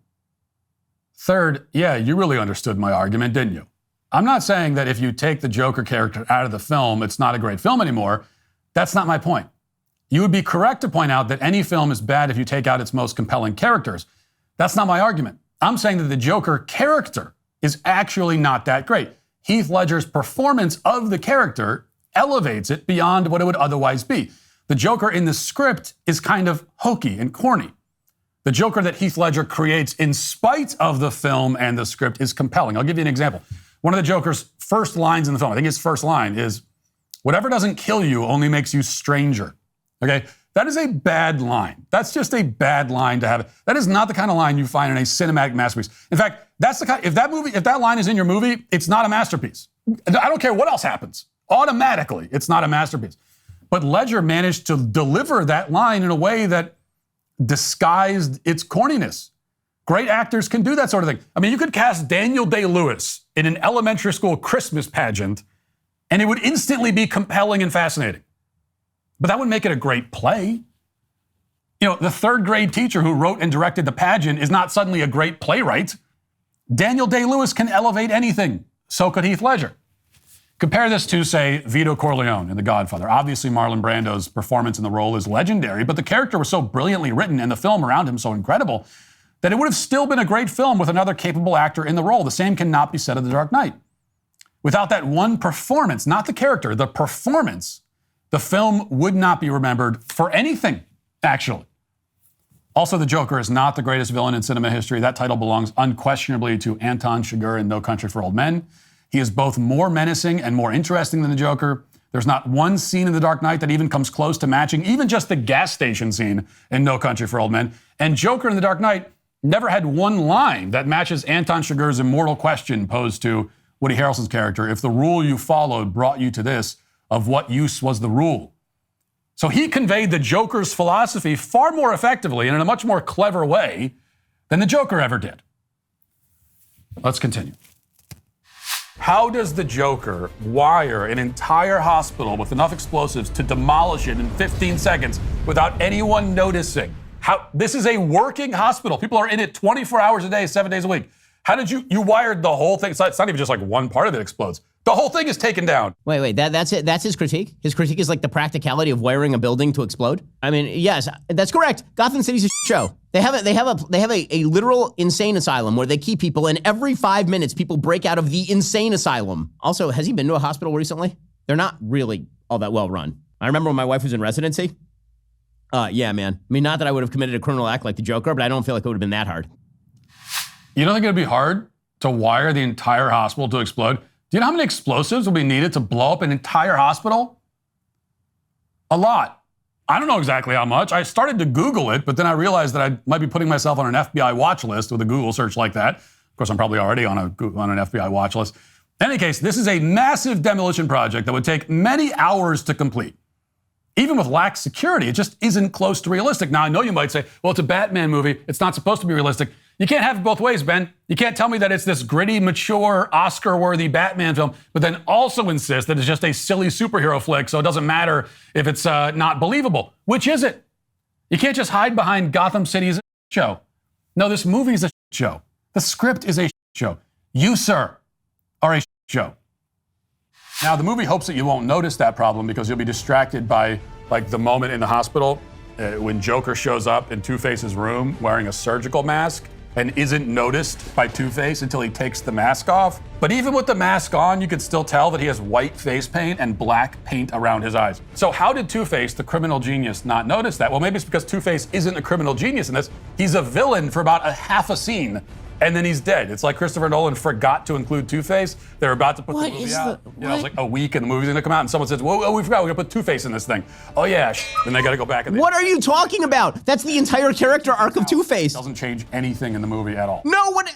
Third, yeah, you really understood my argument, didn't you? I'm not saying that if you take the Joker character out of the film, it's not a great film anymore. That's not my point. You would be correct to point out that any film is bad if you take out its most compelling characters. That's not my argument. I'm saying that the Joker character is actually not that great. Heath Ledger's performance of the character elevates it beyond what it would otherwise be. The Joker in the script is kind of hokey and corny. The Joker that Heath Ledger creates in spite of the film and the script is compelling. I'll give you an example. One of the Joker's first lines in the film, I think his first line is, "Whatever doesn't kill you only makes you stranger." Okay? That is a bad line. That's just a bad line to have. That is not the kind of line you find in a cinematic masterpiece. In fact, that's the kind, if that line is in your movie, it's not a masterpiece. I don't care what else happens. Automatically, it's not a masterpiece. But Ledger managed to deliver that line in a way that disguised its corniness. Great actors can do that sort of thing. I mean, you could cast Daniel Day-Lewis in an elementary school Christmas pageant, and it would instantly be compelling and fascinating. But that wouldn't make it a great play. You know, the third grade teacher who wrote and directed the pageant is not suddenly a great playwright. Daniel Day-Lewis can elevate anything. So could Heath Ledger. Compare this to, say, Vito Corleone in The Godfather. Obviously, Marlon Brando's performance in the role is legendary, but the character was so brilliantly written and the film around him so incredible that it would have still been a great film with another capable actor in the role. The same cannot be said of The Dark Knight. Without that one performance, not the character, the performance, the film would not be remembered for anything, actually. Also, the Joker is not the greatest villain in cinema history. That title belongs unquestionably to Anton Chigurh in No Country for Old Men. He is both more menacing and more interesting than the Joker. There's not one scene in The Dark Knight that even comes close to matching even just the gas station scene in No Country for Old Men. And Joker in The Dark Knight never had one line that matches Anton Chigurh's immortal question posed to Woody Harrelson's character: if the rule you followed brought you to this, of what use was the rule? So he conveyed the Joker's philosophy far more effectively and in a much more clever way than the Joker ever did. Let's continue. How does the Joker wire an entire hospital with enough explosives to demolish it in 15 seconds without anyone noticing? This is a working hospital. People are in it 24 hours a day, 7 days a week. How did you wired the whole thing? It's not even just like one part of it explodes. The whole thing is taken down. Wait, that's it. That's his critique? His critique is like the practicality of wiring a building to explode? I mean, yes, that's correct. Gotham City's a show. They have a literal insane asylum where they keep people, and every 5 minutes people break out of the insane asylum. Also, has he been to a hospital recently? They're not really all that well run. I remember when my wife was in residency. Yeah, man. I mean, not that I would have committed a criminal act like the Joker, but I don't feel like it would have been that hard. You don't think it'd be hard to wire the entire hospital to explode? Do you know how many explosives will be needed to blow up an entire hospital? A lot. I don't know exactly how much. I started to Google it, but then I realized that I might be putting myself on an FBI watch list with a Google search like that. Of course, I'm probably already on an FBI watch list. In any case, this is a massive demolition project that would take many hours to complete. Even with lax security, it just isn't close to realistic. Now, I know you might say, well, it's a Batman movie. It's not supposed to be realistic. You can't have it both ways, Ben. You can't tell me that it's this gritty, mature, Oscar-worthy Batman film, but then also insist that it's just a silly superhero flick, so it doesn't matter if it's not believable. Which is it? You can't just hide behind Gotham City's show. No, this movie is a show. The script is a show. You, sir, are a show. Now, the movie hopes that you won't notice that problem because you'll be distracted by, like, the moment in the hospital when Joker shows up in Two-Face's room wearing a surgical mask and isn't noticed by Two-Face until he takes the mask off. But even with the mask on, you could still tell that he has white face paint and black paint around his eyes. So how did Two-Face, the criminal genius, not notice that? Well, maybe it's because Two-Face isn't a criminal genius in this. He's a villain for about a half a scene. and then he's dead. It's like Christopher Nolan forgot to include Two-Face. They're about to put the movie out. It's like a week and the movie's going to come out, and someone says, whoa, we forgot, we're going to put Two-Face in this thing. Oh, yeah, then they got to go back. What are you talking about? That's the entire character arc of Two-Face. Doesn't change anything in the movie at all. No, what?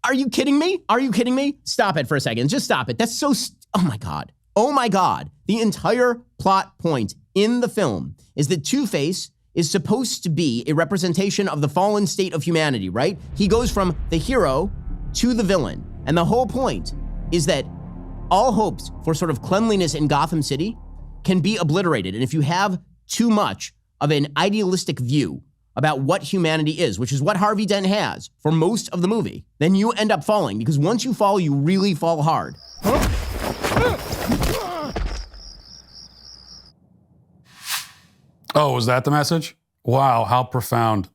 Are you kidding me? Are you kidding me? Stop it for a second. Just stop it. That's so... Oh, my God. Oh, my God. The entire plot point in the film is that Two-Face is supposed to be a representation of the fallen state of humanity, right? He goes from the hero to the villain. And the whole point is that all hopes for sort of cleanliness in Gotham City can be obliterated. And if you have too much of an idealistic view about what humanity is, which is what Harvey Dent has for most of the movie, then you end up falling, because once you fall, you really fall hard. Oh, was that the message? Wow, how profound.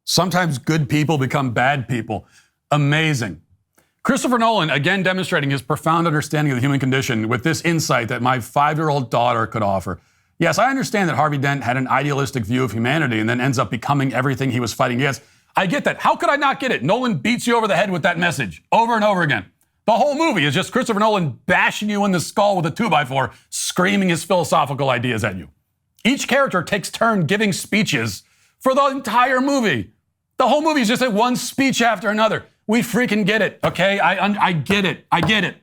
Sometimes good people become bad people. Amazing. Christopher Nolan, again demonstrating his profound understanding of the human condition with this insight that my 5-year-old daughter could offer. Yes, I understand that Harvey Dent had an idealistic view of humanity and then ends up becoming everything he was fighting against. I get that. How could I not get it? Nolan beats you over the head with that message over and over again. The whole movie is just Christopher Nolan bashing you in the skull with a 2x4, screaming his philosophical ideas at you. Each character takes turn giving speeches for the entire movie. The whole movie is just like one speech after another. We freaking get it, okay? I get it. I get it.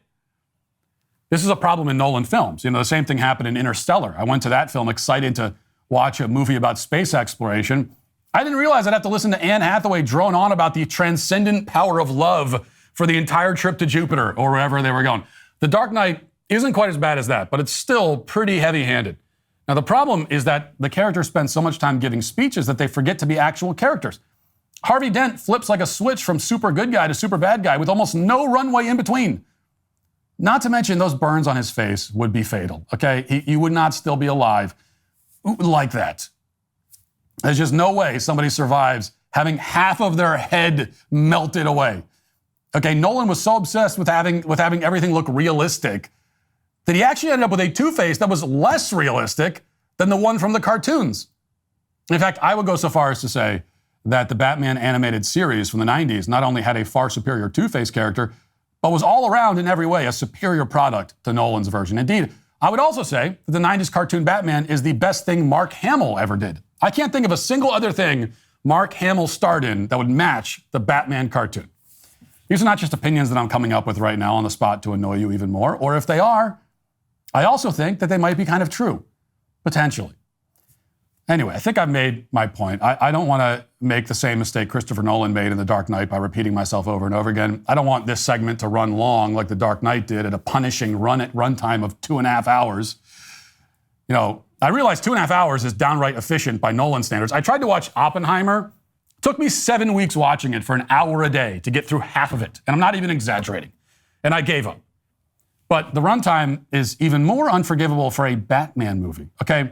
This is a problem in Nolan films. You know, the same thing happened in Interstellar. I went to that film excited to watch a movie about space exploration. I didn't realize I'd have to listen to Anne Hathaway drone on about the transcendent power of love for the entire trip to Jupiter or wherever they were going. The Dark Knight isn't quite as bad as that, but it's still pretty heavy-handed. Now, the problem is that the characters spend so much time giving speeches that they forget to be actual characters. Harvey Dent flips like a switch from super good guy to super bad guy with almost no runway in between. Not to mention those burns on his face would be fatal, okay? He would not still be alive like that. There's just no way somebody survives having half of their head melted away. Okay, Nolan was so obsessed with having everything look realistic that he actually ended up with a Two-Face that was less realistic than the one from the cartoons. In fact, I would go so far as to say that the Batman animated series from the 90s not only had a far superior Two-Face character, but was all around in every way a superior product to Nolan's version. Indeed, I would also say that the 90s cartoon Batman is the best thing Mark Hamill ever did. I can't think of a single other thing Mark Hamill starred in that would match the Batman cartoon. These are not just opinions that I'm coming up with right now on the spot to annoy you even more, or if they are, I also think that they might be kind of true, potentially. Anyway, I think I've made my point. I don't want to make the same mistake Christopher Nolan made in The Dark Knight by repeating myself over and over again. I don't want this segment to run long like The Dark Knight did at a punishing runtime of 2.5 hours. You know, I realize 2.5 hours is downright efficient by Nolan standards. I tried to watch Oppenheimer. It took me 7 weeks watching it for an hour a day to get through half of it. And I'm not even exaggerating. And I gave up. But the runtime is even more unforgivable for a Batman movie, okay?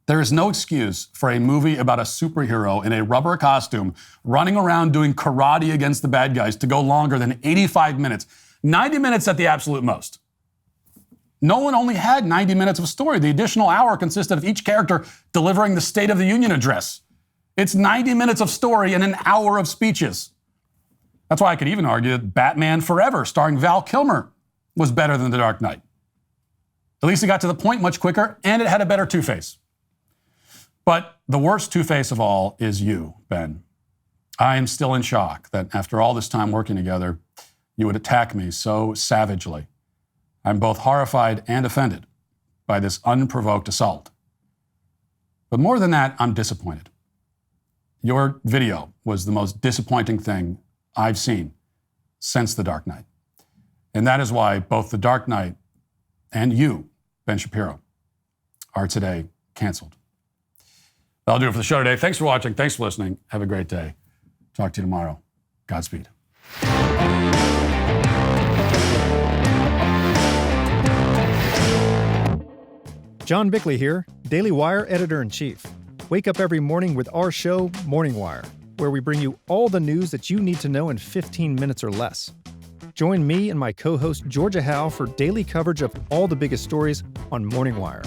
There is no excuse for a movie about a superhero in a rubber costume running around doing karate against the bad guys to go longer than 85 minutes. 90 minutes at the absolute most. Nolan only had 90 minutes of story. The additional hour consisted of each character delivering the State of the Union address. It's 90 minutes of story and an hour of speeches. That's why I could even argue that Batman Forever, starring Val Kilmer, was better than The Dark Knight. At least it got to the point much quicker, and it had a better Two-Face. But the worst Two-Face of all is you, Ben. I am still in shock that after all this time working together, you would attack me so savagely. I'm both horrified and offended by this unprovoked assault. But more than that, I'm disappointed. Your video was the most disappointing thing I've seen since The Dark Knight. And that is why both The Dark Knight and you, Ben Shapiro, are today canceled. That'll do it for the show today. Thanks for watching. Thanks for listening. Have a great day. Talk to you tomorrow. Godspeed. John Bickley here, Daily Wire Editor-in-Chief. Wake up every morning with our show, Morning Wire, where we bring you all the news that you need to know in 15 minutes or less. Join me and my co-host Georgia Howe for daily coverage of all the biggest stories on Morning Wire.